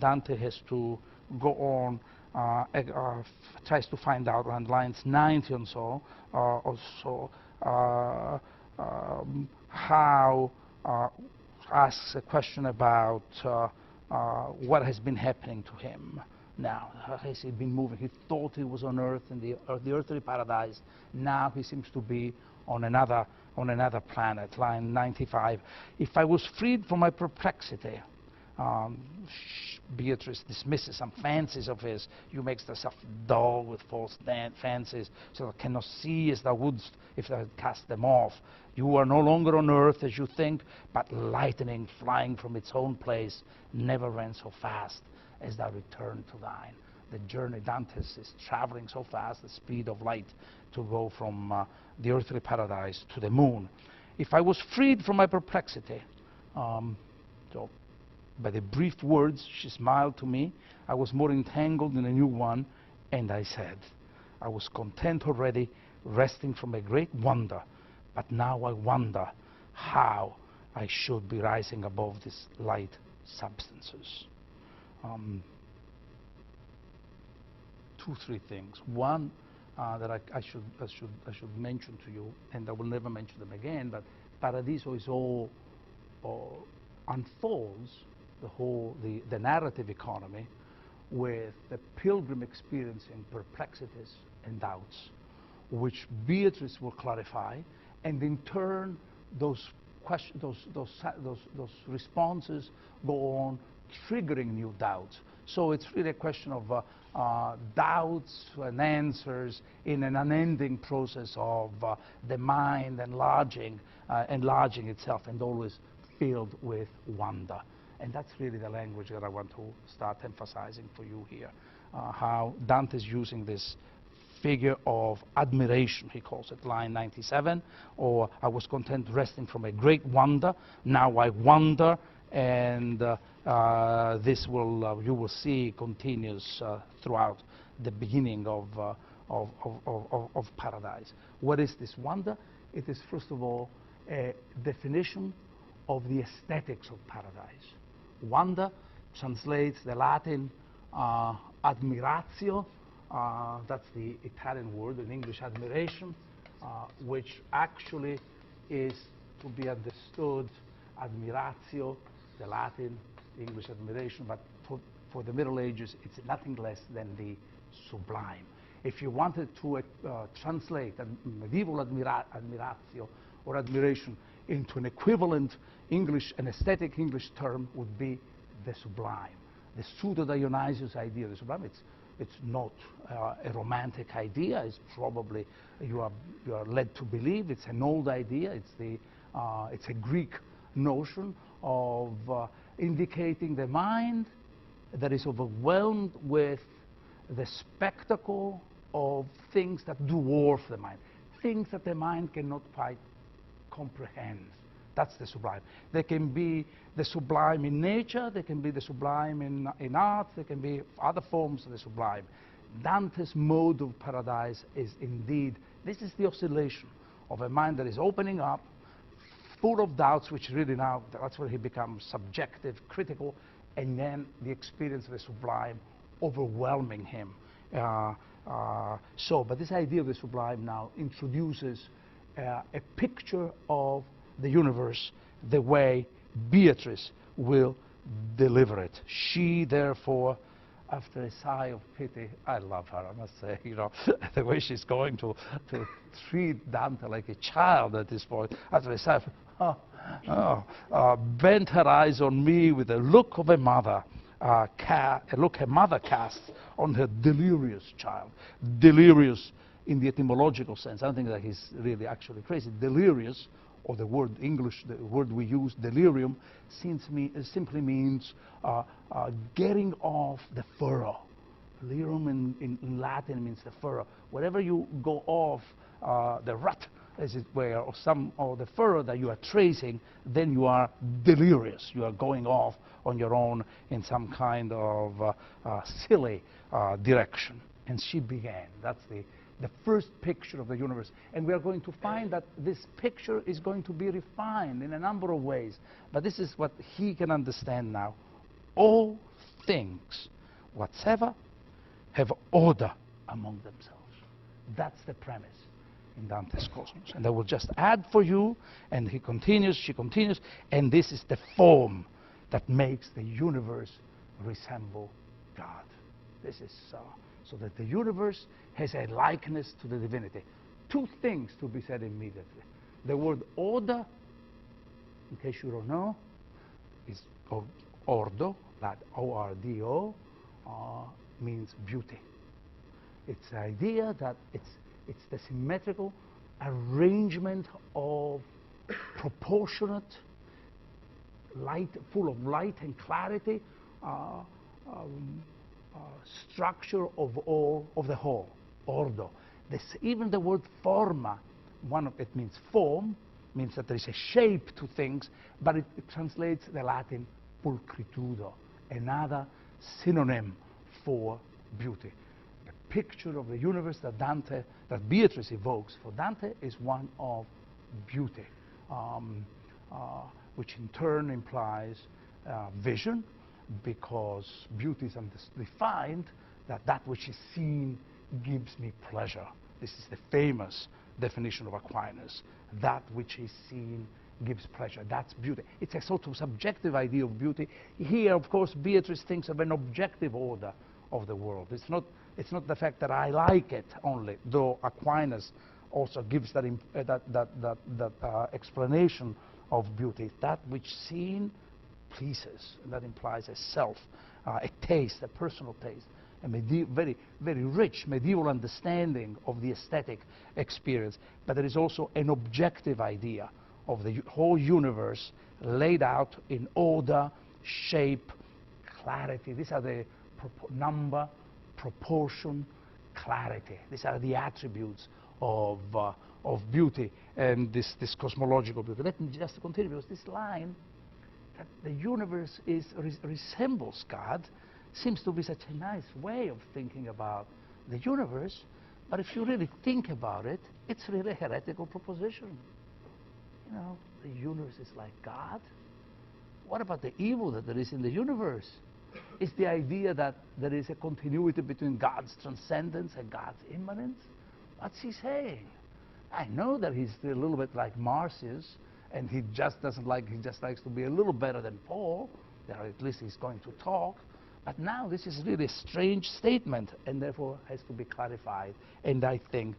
Dante has to go on, tries to find out around lines 90 and so, how asks a question about what has been happening to him. now. He's been moving. He thought he was on Earth in the earthly paradise. Now he seems to be on another planet. Line 95. If I was freed from my perplexity, Beatrice dismisses some fancies of his. You make thyself dull with false fancies, so thou cannot see as thou wouldst if thou had cast them off. You are no longer on earth as you think, but lightning flying from its own place never ran so fast as thou return to thine. The journey, Dante's is traveling so fast, the speed of light, to go from the earthly paradise to the moon. If I was freed from my perplexity, so by the brief words she smiled to me, I was more entangled in a new one, and I said, I was content already, resting from a great wonder, but now I wonder how I should be rising above these light substances. Two, three things. One that I should mention to you, and I will never mention them again, but Paradiso is all unfolds the narrative economy with the pilgrim experiencing perplexities and doubts, which Beatrice will clarify, and in turn those responses go on triggering new doubts. So it's really a question of doubts and answers in an unending process of the mind enlarging itself, and always filled with wonder. And that's really the language that I want to start emphasizing for you here. How Dante's using this figure of admiration, he calls it, line 97, or I was content resting from a great wonder, now I wonder, and this will, you will see, continues throughout the beginning of Paradise. What is this wonder? It is, first of all, a definition of the aesthetics of Paradise. Wonder translates the Latin admiratio, that's the Italian word, in English admiration, which actually is to be understood, admiratio, the Latin, English admiration, but for the Middle Ages, it's nothing less than the sublime. If you wanted to translate a medieval admiratio or admiration into an equivalent English, an aesthetic English term would be the sublime. The pseudo-Dionysius idea of the sublime, it's not a romantic idea. It's probably, you are led to believe it's an old idea. It's a Greek notion of indicating the mind that is overwhelmed with the spectacle of things that dwarf the mind, things that the mind cannot quite comprehend. That's the sublime. There can be the sublime in nature, there can be the sublime in art, there can be other forms of the sublime. Dante's mode of Paradise is indeed, this is the oscillation of a mind that is opening up, full of doubts, which really now, that's where he becomes subjective, critical, and then the experience of the sublime overwhelming him. But this idea of the sublime now introduces a picture of the universe the way Beatrice will deliver it. She, therefore, after a sigh of pity, I love her, I must say, you know, the way she's going to treat Dante like a child at this point, after a sigh of, bent her eyes on me with a look of a mother, a look a mother casts on her delirious child. Delirious in the etymological sense. I don't think that he's really actually crazy. Delirious, or the word English, the word we use, delirium, simply means getting off the furrow. Delirium in Latin means the furrow. Wherever you go off the rut, as it were, or the furrow that you are tracing, then you are delirious. You are going off on your own in some kind of silly direction. And she began. That's the first picture of the universe. And we are going to find that this picture is going to be refined in a number of ways. But this is what he can understand now. All things whatsoever have order among themselves. That's the premise in Dante's Cosmos. And I will just add for you, and he continues, she continues, and this is the form that makes the universe resemble God. This is so that the universe has a likeness to the divinity. Two things to be said immediately. The word order, in case you don't know, is ordo, that O-R-D-O, means beauty. It's the idea that it's the symmetrical arrangement of proportionate light, full of light and clarity, structure of all of the whole, ordo. Even the word forma, one of it means form, means that there is a shape to things, but it translates the Latin pulchritudo, another synonym for beauty. The picture of the universe that Beatrice evokes for Dante is one of beauty, which in turn implies vision, because beauty is defined that which is seen gives me pleasure. This is the famous definition of Aquinas. That which is seen gives pleasure. That's beauty. It's a sort of subjective idea of beauty. Here, of course, Beatrice thinks of an objective order of the world. It's not the fact that I like it only, though Aquinas also gives that explanation of beauty. That which seen pleases, and that implies a self, a taste, a personal taste, a very, very rich medieval understanding of the aesthetic experience. But there is also an objective idea of the whole universe laid out in order, shape, clarity. These are the number, proportion, clarity. These are the attributes of beauty and this cosmological beauty. Let me just continue, because this line, that the universe resembles God, seems to be such a nice way of thinking about the universe, but if you really think about it, it's really a heretical proposition. You know, the universe is like God. What about the evil that there is in the universe? Is the idea that there is a continuity between God's transcendence and God's immanence? What's he saying? I know that he's a little bit like Marcius, and he just likes to be a little better than Paul, or at least he's going to talk. But now this is really a strange statement, and therefore has to be clarified. And I think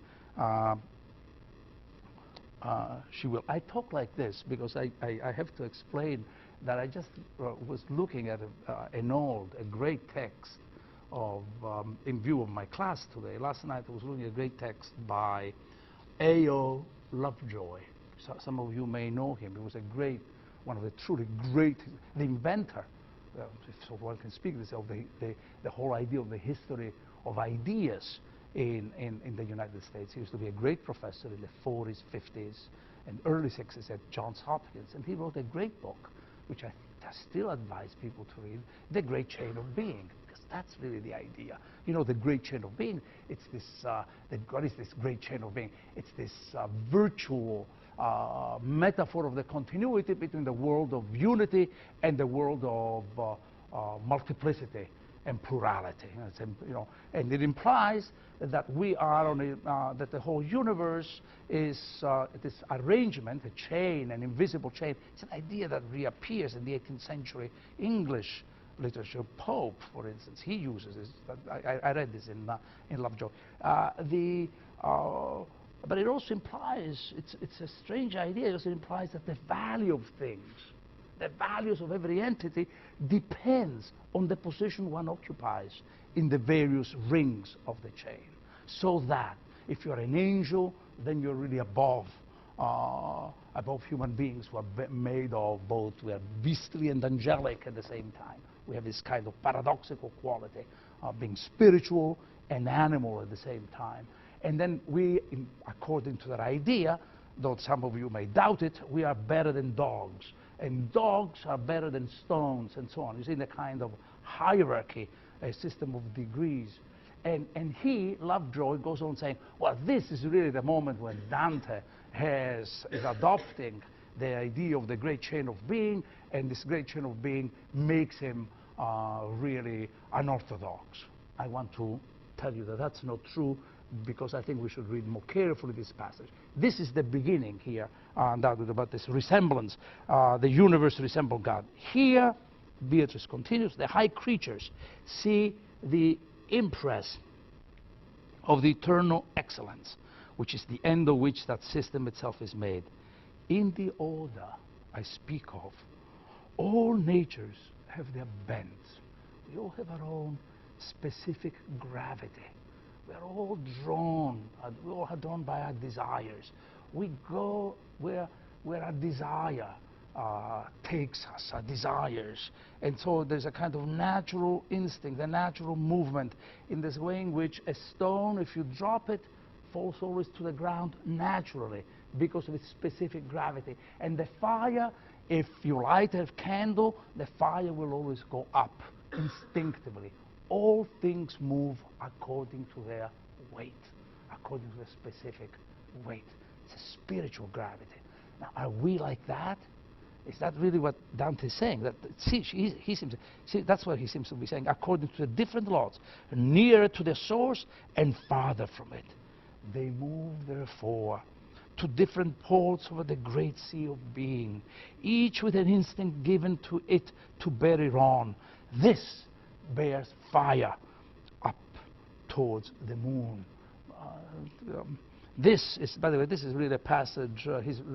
she will. I talk like this because I have to explain that I just was looking at a great text of, in view of my class today. Last night I was looking at a great text by A.O. Lovejoy. So some of you may know him. He was one of the truly great, the inventor, if so one can speak this, of the whole idea of the history of ideas in the United States. He used to be a great professor in the 40s, 50s, and early 60s at Johns Hopkins, and he wrote a great book, which I still advise people to read, The Great Chain of Being, because that's really the idea. You know, the great chain of being, it's this, what is this great chain of being? It's this virtual metaphor of the continuity between the world of unity and the world of multiplicity and plurality. You know, and it implies that we are on that the whole universe is this arrangement, a chain, an invisible chain. It's an idea that reappears in the 18th century English literature. Pope, for instance, he uses this. I read this in Lovejoy. But it also implies, it's a strange idea, because it implies that the value of things, the values of every entity, depends on the position one occupies in the various rings of the chain. So that if you're an angel, then you're really above human beings who are made of both, we are beastly and angelic at the same time. We have this kind of paradoxical quality of being spiritual and animal at the same time. And then we, according to that idea, though some of you may doubt it, we are better than dogs. And dogs are better than stones, and so on. You see the kind of hierarchy, a system of degrees. And he, Lovejoy, goes on saying, well, this is really the moment when Dante is adopting the idea of the great chain of being, and this great chain of being makes him really unorthodox. I want to tell you that that's not true, because I think we should read more carefully this passage. This is the beginning here, about this resemblance. The universe resembles God. Here, Beatrice continues, the high creatures see the impress of the eternal excellence, which is the end of which that system itself is made. In the order I speak of, all natures have their bends. We all have our own specific gravity. We are all drawn, we all are drawn by our desires. We go where our desire takes us, our desires. And so there's a kind of natural instinct, a natural movement in this way in which a stone, if you drop it, falls always to the ground naturally because of its specific gravity. And the fire, if you light a candle, the fire will always go up instinctively. All things move according to their weight, according to their specific weight. It's a spiritual gravity. Now, are we like that? Is that really what Dante is saying? That, that's what he seems to be saying, according to the different laws, nearer to the source and farther from it. They move, therefore, to different ports over the great sea of being, each with an instinct given to it to bear it on. This bears fire up towards the moon. This is, by the way, this is really a passage,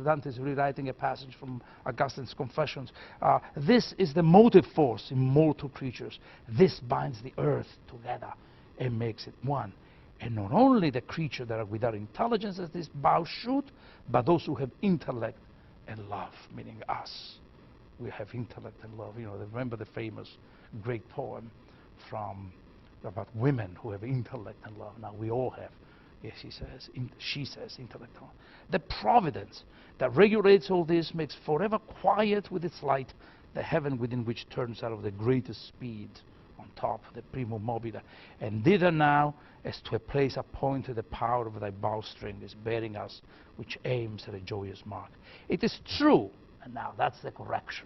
Dante is rewriting a passage from Augustine's Confessions. This is the motive force in mortal creatures. This binds the earth together and makes it one. And not only the creature that are without intelligence as this bow shoot, but those who have intellect and love, meaning us. We have intellect and love. You know, remember the famous great poem about women who have intellect and love. Now we all have. Yes, she says intellect and love. The providence that regulates all this makes forever quiet with its light the heaven within which turns out of the greatest speed on top, the primo mobile, and thither now as to a place appointed the power of thy bowstring is bearing us, which aims at a joyous mark. It is true, and now that's the correction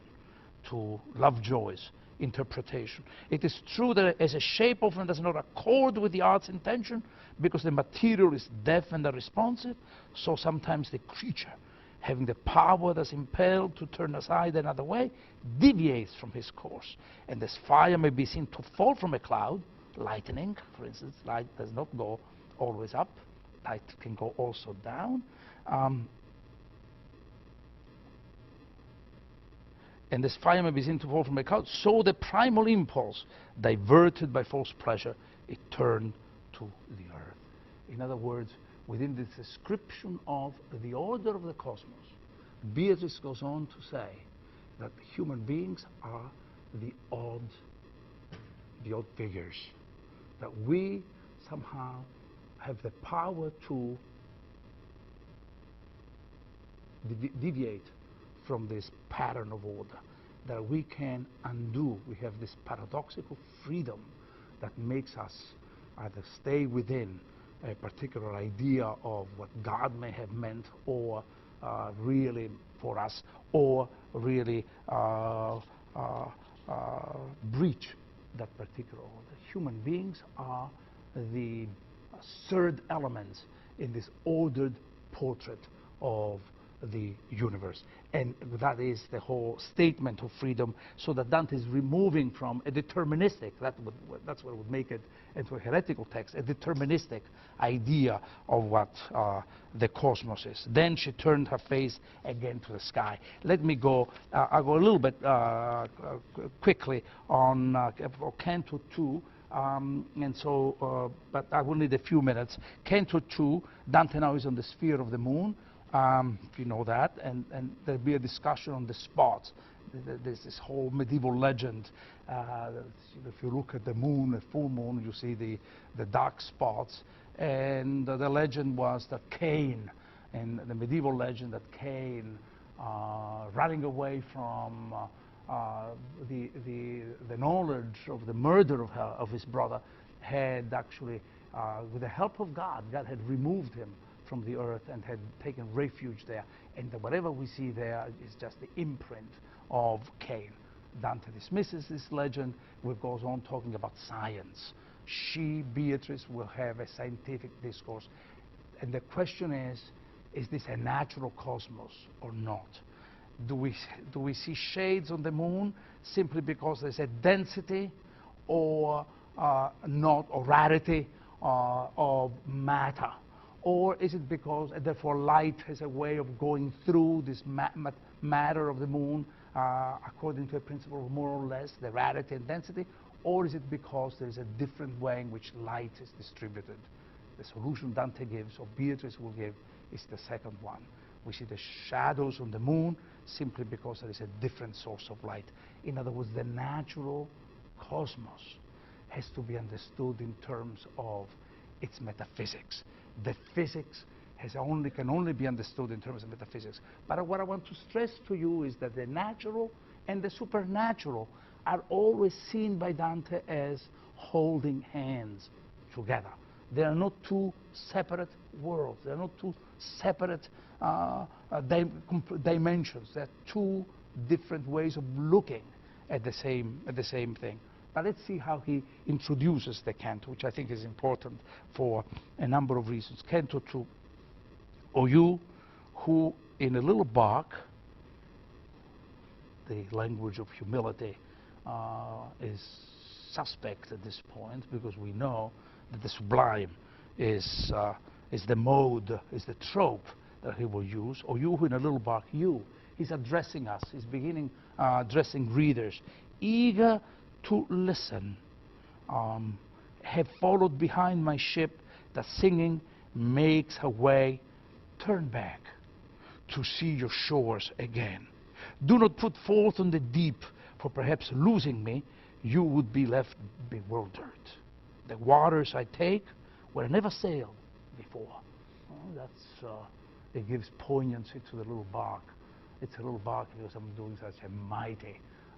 to Lovejoy's interpretation. It is true that as a shape often does not accord with the art's intention because the material is deaf and unresponsive, so sometimes the creature, having the power thus impelled to turn aside another way, deviates from his course. And as fire may be seen to fall from a cloud, lightning, for instance, light does not go always up, light can go also down. And as fire may be seen to fall from a cloud, so the primal impulse, diverted by false pleasure, it turned to the earth. In other words, within this description of the order of the cosmos, Beatrice goes on to say that human beings are the odd figures, that we somehow have the power to deviate from this pattern of order, that we can undo. We have this paradoxical freedom that makes us either stay within a particular idea of what God may have meant, or really for us, or really breach that particular order. Human beings are the third elements in this ordered portrait of the universe, and that is the whole statement of freedom, so that Dante is removing from a deterministic, that's what would make it into a heretical text, a deterministic idea of what the cosmos is. Then she turned her face again to the sky. Let me go, I'll go a little bit quickly on Canto 2, and so, but I will need a few minutes. Canto 2, Dante now is on the sphere of the moon. If you know that, and there'll be a discussion on the spots. There's this whole medieval legend. If you look at the moon, a full moon, you see the dark spots. And the legend was that Cain, and the medieval legend that Cain, running away from the knowledge of the murder of his brother, had actually, with the help of God, God had removed him from the earth and had taken refuge there. And whatever we see there is just the imprint of Cain. Dante dismisses this legend, which goes on talking about science. She, Beatrice, will have a scientific discourse. And the question is this a natural cosmos or not? Do we see shades on the moon simply because there's a density, or not, or rarity of matter? Or is it because, therefore, light has a way of going through this matter of the moon according to a principle of more or less, the rarity and density? Or is it because there is a different way in which light is distributed? The solution Dante gives, or Beatrice will give, is the second one. We see the shadows on the moon simply because there is a different source of light. In other words, the natural cosmos has to be understood in terms of its metaphysics. The physics can only be understood in terms of metaphysics. But what I want to stress to you is that the natural and the supernatural are always seen by Dante as holding hands together. They are not two separate worlds. They are not two separate dimensions. They are two different ways of looking at the same thing. But let's see how he introduces the canto, which I think is important for a number of reasons. Canto 2. O you who in a little bark, the language of humility is suspect at this point, because we know that the sublime is the mode, is the trope that he will use. Or you who in a little bark, you. He's addressing us. He's beginning addressing readers. Eager to listen, have followed behind my ship that singing makes her way. Turn back to see your shores again. Do not put forth on the deep, for perhaps losing me, you would be left bewildered. The waters I take where I never sailed before. It gives poignancy to the little bark. It's a little bark because I'm doing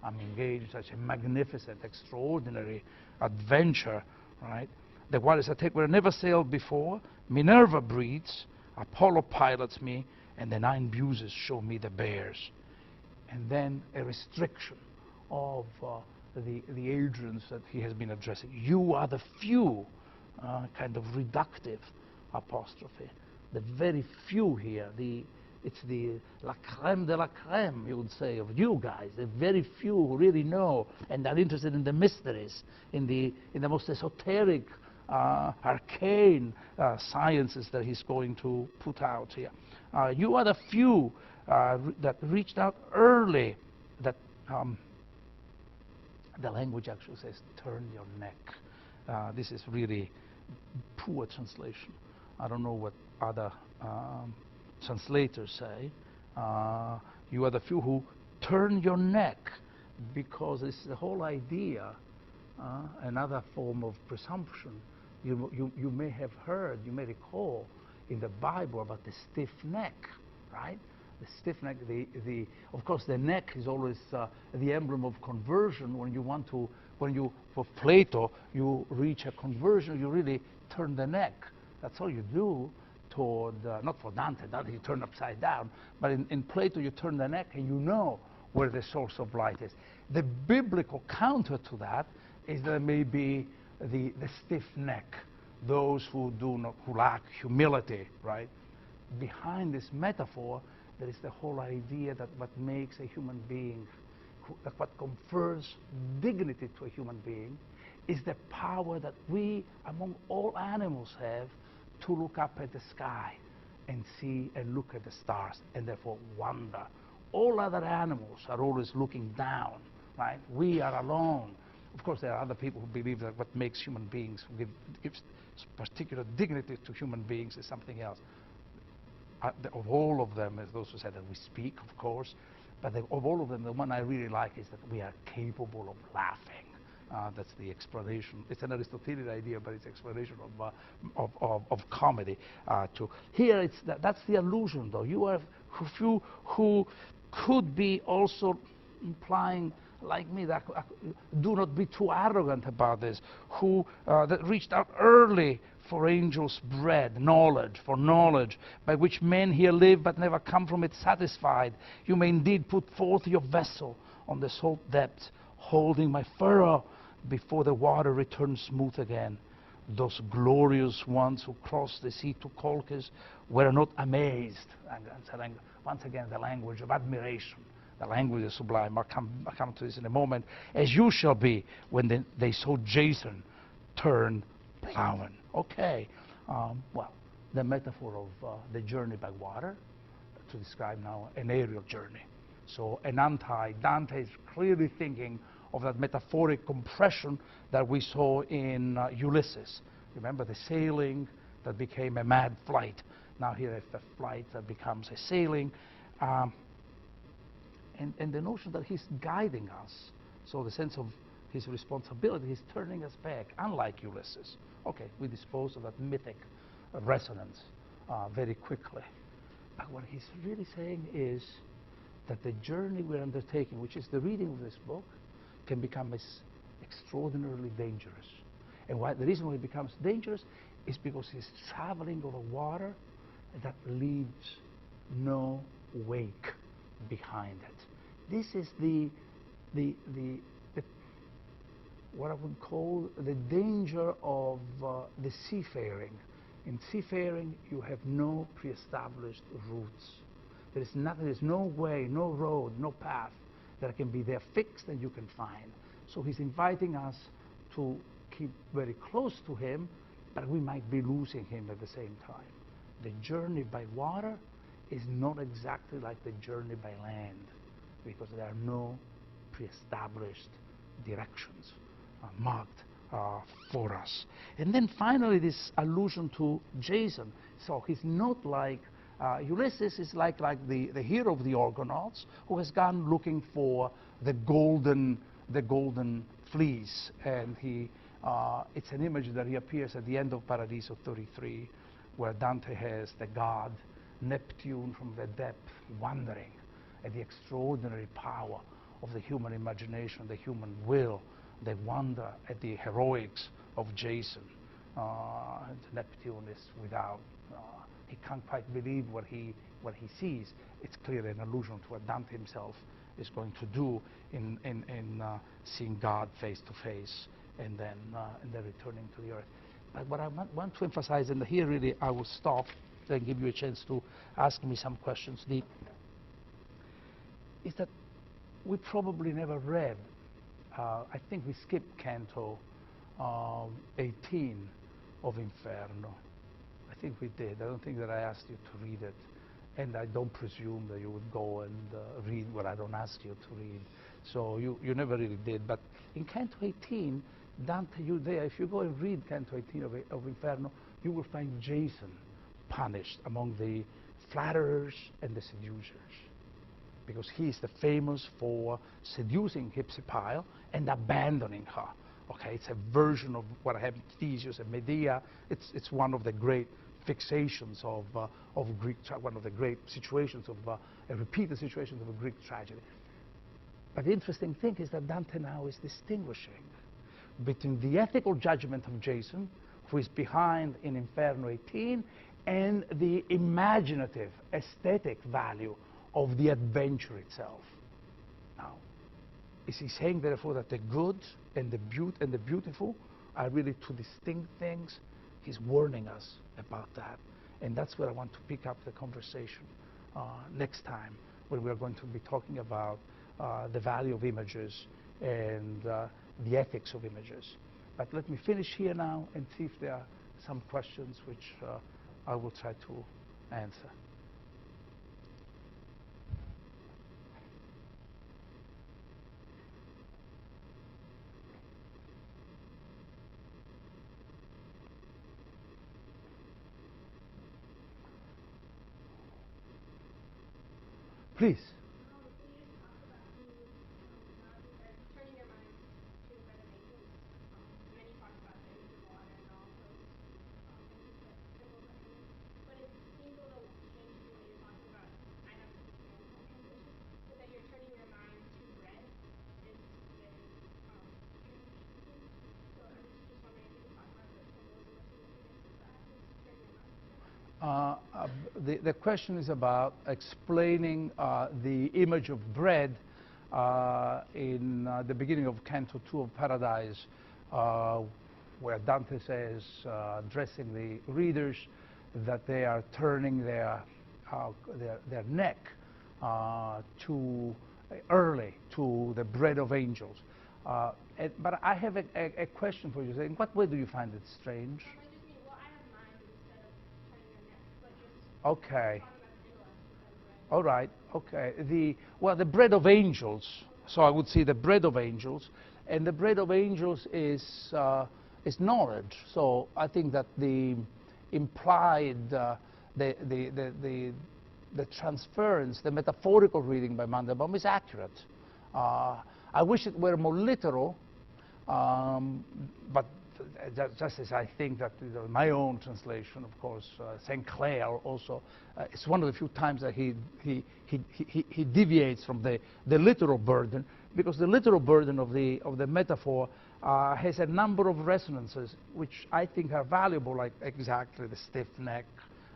I'm engaged in such a magnificent, extraordinary adventure, right? The waters I take where I never sailed before. Minerva breeds, Apollo pilots me, and the 9 muses show me the bears. And then a restriction of the agents that he has been addressing. You are the few, kind of reductive apostrophe. The very few here, it's the la crème de la crème, you would say, of you guys, the very few who really know and are interested in the mysteries, in the most esoteric, arcane sciences that he's going to put out here. You are the few that reached out early, that the language actually says, turn your neck. This is really poor translation. I don't know what other translators say. You are the few who turn your neck, because it's the whole idea, another form of presumption. You may have heard, you may recall in the Bible about the stiff neck, right? The stiff neck, of course the neck is always the emblem of conversion. For Plato, you reach a conversion, you really turn the neck. That's all you do toward, not for Dante, you turn upside down, but in Plato you turn the neck and you know where the source of light is. The biblical counter to that is that there may be the stiff neck, those who lack humility, right? Behind this metaphor, there is the whole idea that what makes a human being, that what confers dignity to a human being, is the power that we, among all animals, have to look up at the sky and see and look at the stars and therefore wonder. All other animals are always looking down, right? We are alone. Of course, there are other people who believe that what makes human beings, gives particular dignity to human beings, is something else. Of all of them, as those who say that we speak, of course, but of all of them, the one I really like is that we are capable of laughing. That's the explanation. It's an Aristotelian idea, but it's explanation of comedy. Here, that's the allusion, though. You are few who could be also implying, like me, that do not be too arrogant about this, who that reached out early for angels' bread, knowledge, for knowledge, by which men here live but never come from it satisfied. You may indeed put forth your vessel on the salt depths, holding my furrow before the water returns smooth again. Those glorious ones who crossed the sea to Colchis were not amazed. And once again, the language of admiration, the language is sublime. I'll come to this in a moment. As you shall be when they saw Jason turn plowing. Okay, well, the metaphor of the journey by water to describe now an aerial journey. So Dante is clearly thinking of that metaphoric compression that we saw in Ulysses. Remember the sailing that became a mad flight. Now here is the flight that becomes a sailing. And the notion that he's guiding us, so the sense of his responsibility, he's turning us back, unlike Ulysses. Okay, we dispose of that mythic resonance very quickly. But what he's really saying is that the journey we're undertaking, which is the reading of this book, can become extraordinarily dangerous. And the reason why it becomes dangerous is because he's traveling over water that leaves no wake behind it. This is what I would call the danger of the seafaring. In seafaring, you have no pre-established routes. There is nothing, there's no way, no road, no path that can be there fixed and you can find. So he's inviting us to keep very close to him, but we might be losing him at the same time. The journey by water is not exactly like the journey by land, because there are no pre-established directions marked for us. And then finally this allusion to Jason. So he's not like Ulysses is like the hero of the Argonauts who has gone looking for the golden fleece, and it's an image that he appears at the end of Paradiso 33, where Dante has the god Neptune from the depth wondering at the extraordinary power of the human imagination, the human will. They wonder at the heroics of Jason. And Neptune is without, he can't quite believe what he sees. It's clearly an allusion to what Dante himself is going to do in seeing God face to face and then returning to the earth. But what I want to emphasize, and here really I will stop and give you a chance to ask me some questions, is that we probably never read, I think we skipped Canto 18 of Inferno. I think we did. I don't think that I asked you to read it. And I don't presume that you would go and read what I don't ask you to read. So you never really did. But in Canto 18, Dante, if you go and read Canto 18 of Inferno, you will find Jason punished among the flatterers and the seducers, because he is the famous for seducing Hypsipyle and abandoning her. Okay, it's a version of what happened to Theseus and Medea. It's one of the great fixations of Greek, one of the great situations of repeated situations of a Greek tragedy. But the interesting thing is that Dante now is distinguishing between the ethical judgment of Jason, who is behind in Inferno 18, and the imaginative, aesthetic value of the adventure itself. Now, is he saying therefore that the good and the beautiful are really two distinct things? He's warning us about that, and that's where I want to pick up the conversation next time, when we're going to be talking about the value of images and the ethics of images. But let me finish here now and see if there are some questions which I will try to answer. Please. The question is about explaining the image of bread in the beginning of Canto 2 of Paradise, where Dante says, addressing the readers, that they are turning their neck too early to the bread of angels. But I have a question for you. In what way do you find it strange? I just mean, well, I have mine instead of turning your neck, but just Okay. talking about the intellect instead of bread. All right. Okay. Well, the bread of angels. So I would say the bread of angels, and the bread of angels is knowledge. So I think that the implied the transference, the metaphorical reading by Mandelbaum is accurate. I wish it were more literal, but just as I think that my own translation, of course, St. Clair also, it's one of the few times that he deviates from the literal burden, because the literal burden of the metaphor has a number of resonances which I think are valuable, like exactly the stiff neck,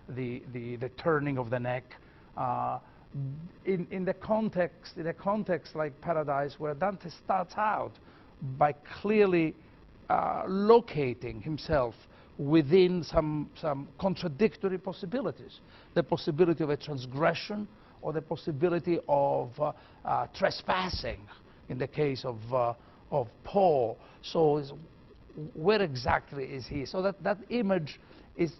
the turning of the neck. In a context like Paradise, where Dante starts out by clearly locating himself within some contradictory possibilities, the possibility of a transgression or the possibility of trespassing in the case of Paul. So where exactly is he? So that image is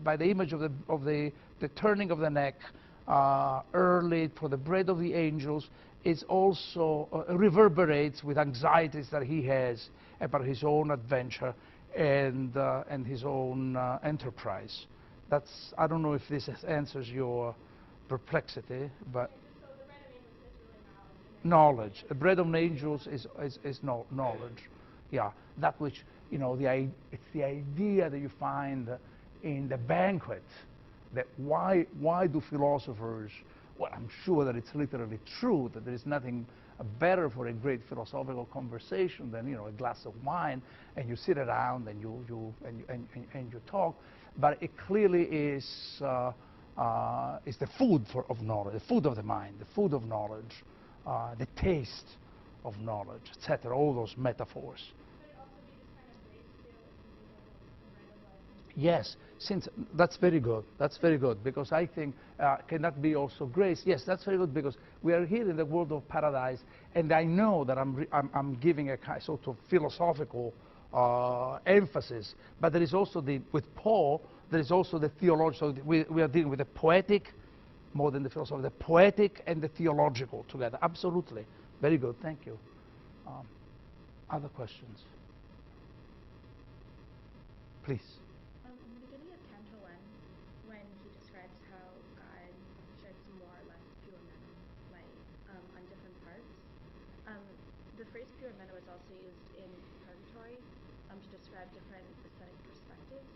by the image of the turning of the neck early for the bread of the angels, is also reverberates with anxieties that he has about his own adventure and his own enterprise. I don't know if this answers your perplexity, but So the bread of angels is really knowledge. The bread of angels is knowledge. Yeah, that which, it's the idea that you find in the banquet, that why do philosophers, well, I'm sure that it's literally true that there is nothing better for a great philosophical conversation than a glass of wine, and you sit around and you talk, but it clearly is the food of knowledge, the food of the mind, the food of knowledge, the taste of knowledge, etc. All those metaphors. Could it also be this kind of grace too, if you think of like the bread of life? Yes, since that's very good. That's very good, because I think can that be also grace? Yes, that's very good, because we are here in the world of Paradise, and I know that I'm giving a sort of philosophical emphasis, but there is also with Paul there is also the theological. So we are dealing with the poetic more than the philosophical, the poetic and the theological together. Absolutely, very good. Thank you. Other questions, please. In the beginning of Canto 1, when he describes how God sheds more or less pure light on different parts, the phrase pure meta was also used in Purgatory to describe different aesthetic perspectives.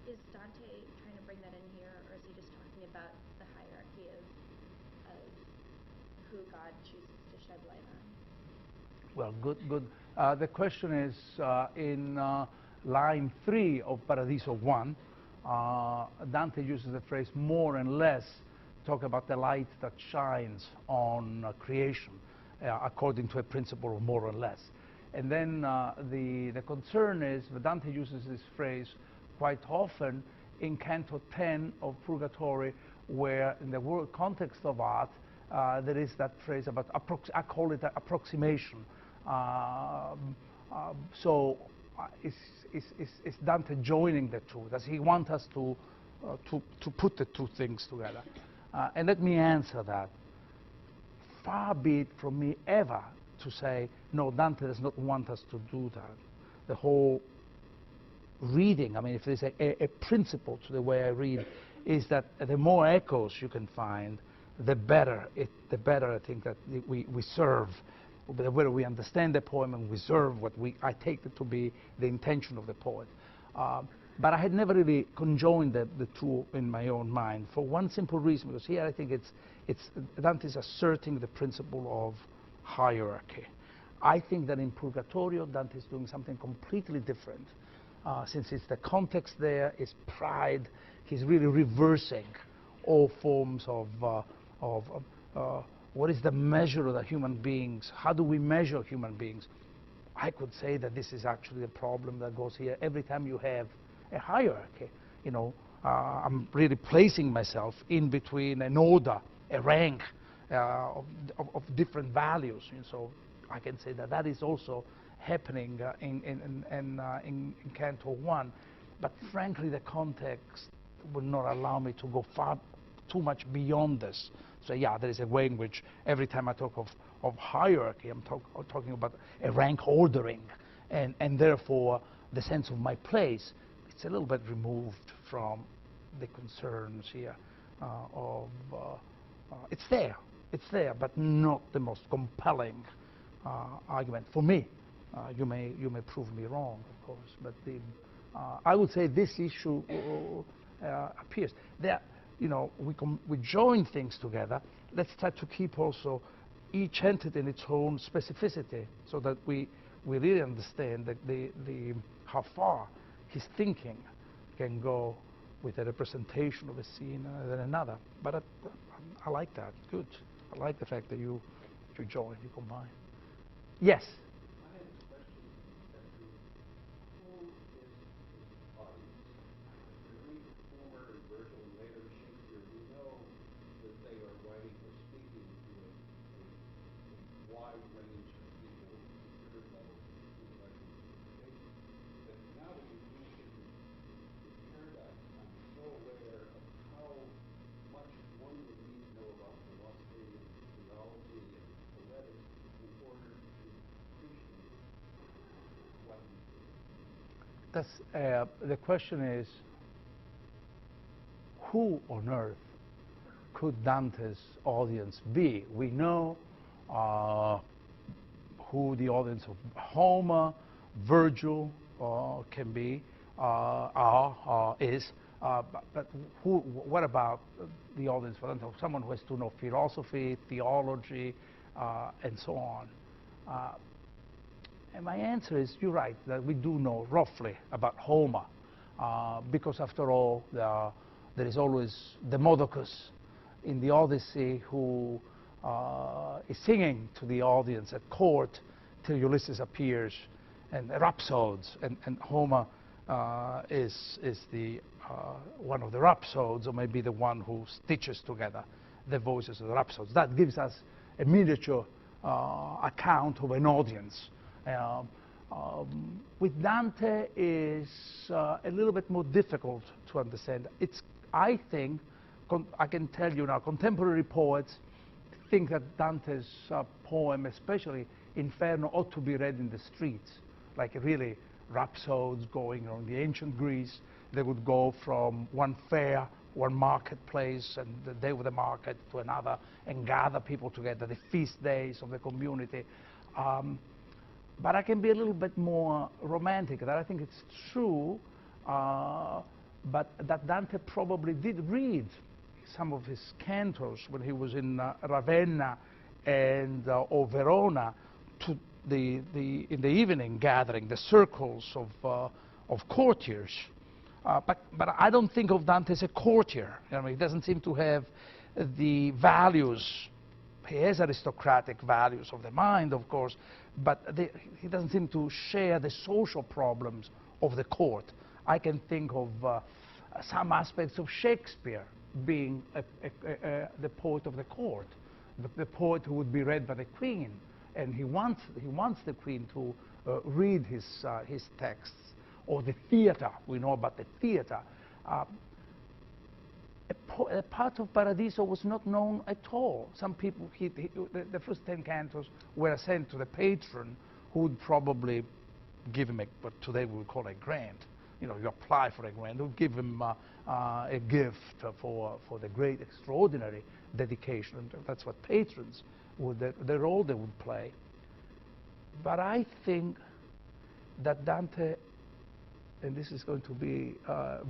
Is Dante trying to bring that in here, or is he just talking about the hierarchy of who God chooses to shed light on? Well, good. The question is in line 3 of Paradiso 1, Dante uses the phrase more and less, talk about the light that shines on creation according to a principle of more or less. And then the concern is that Dante uses this phrase quite often in Canto 10 of Purgatory, where in the world context of art there is that phrase about I call it approximation. So is Dante joining the two? Does he want us to put the two things together? And let me answer that. Far be it from me ever to say, no, Dante does not want us to do that. The whole reading, I mean, if there's a principle to the way I read, is that the more echoes you can find, the better I think that we serve, the better we understand the poem and we serve what I take it to be the intention of the poet. But I had never really conjoined the two in my own mind for one simple reason, because here I think Dante's asserting the principle of hierarchy. I think that in Purgatorio, Dante is doing something completely different. Since it's the context there, is pride, he's really reversing all forms of what is the measure of the human beings? How do we measure human beings? I could say that this is actually a problem that goes here every time you have a hierarchy. I'm really placing myself in between an order, a rank of different values. And so I can say that is also happening in Canto 1, but frankly the context will not allow me to go far too much beyond this. So yeah, there is a way in which every time I talk of hierarchy, I'm talking about a rank ordering, and therefore the sense of my place, it's a little bit removed from the concerns here it's there, but not the most compelling argument for me. You may prove me wrong, of course, but I would say this issue appears there. You know, we join things together. Let's try to keep also each entity in its own specificity, so that we really understand that how far his thinking can go with a representation of a scene than another. But I like that. Good. I like the fact that you join, you combine. Yes. I have a question as to who is his audience. If you read Homer and Virgil and later Shakespeare, we know that they are writing or speaking to a wide range of people with different levels of intellectual sophistication. But now that you've moved into the paradigm, I'm so aware of how much one would need to know about philosophy and theology and poetics in order to appreciate what he's doing. The question is, who on earth could Dante's audience be? We know who the audience of Homer, Virgil can be, is, but what about the audience for Dante? Someone who has to know philosophy, theology, and so on. And my answer is, you're right, that we do know roughly about Homer, because after all, there is always Demodocus in the Odyssey who is singing to the audience at court till Ulysses appears, and rhapsodes, and Homer is the one of the rhapsodes, or maybe the one who stitches together the voices of the rhapsodes. That gives us a miniature account of an audience. With Dante is a little bit more difficult to understand. It's, I think, I can tell you now, contemporary poets think that Dante's poem, especially Inferno, ought to be read in the streets, like really rhapsodes going on the ancient Greece. They would go from one fair, one marketplace, and the day of the market to another, and gather people together, the feast days of the community. But I can be a little bit more romantic, that I think it's true, but that Dante probably did read some of his cantos when he was in Ravenna and or Verona, to in the evening gathering, the circles of courtiers. But I don't think of Dante as a courtier. I mean, he doesn't seem to have the values. He has aristocratic values of the mind, of course, but he doesn't seem to share the social problems of the court. I can think of some aspects of Shakespeare being the poet of the court, the poet who would be read by the queen, and he wants the queen to read his texts. Or the theater, we know about the theater. A part of Paradiso was not known at all. Some people, the first 10 cantos were sent to the patron, who would probably give him what today we would call a grant. You know, you apply for a grant, would give him a gift for the great, extraordinary dedication. And that's what patrons would, the role they would play. But I think that Dante, and this is going to be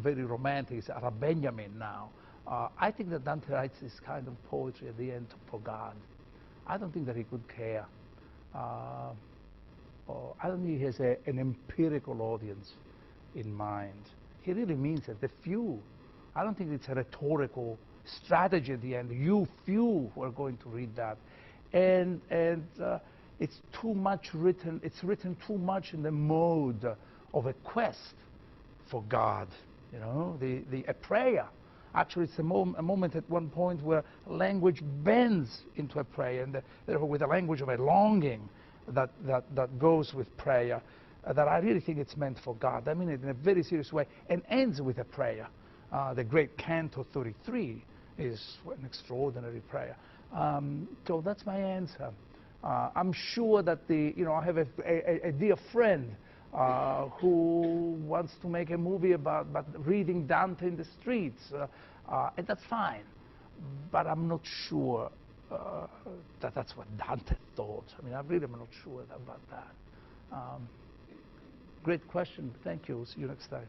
very romantic, it's a Benjamin now. I think that Dante writes this kind of poetry at the end for God. I don't think that he could care. I don't think he has an empirical audience in mind. He really means it, the few. I don't think it's a rhetorical strategy at the end. You few who are going to read that. And it's too much written, it's written too much in the mode of a quest for God, you know, a prayer. Actually, it's a moment at one point where language bends into a prayer, and therefore with the language of a longing, that goes with prayer, that I really think it's meant for God. I mean it in a very serious way, and ends with a prayer. The great Canto 33 is an extraordinary prayer. So that's my answer. I'm sure that I have a dear friend who wants to make a movie about reading Dante in the streets, and that's fine. But I'm not sure that that's what Dante thought. I mean, I really am not sure about that. Great question. Thank you. See you next time.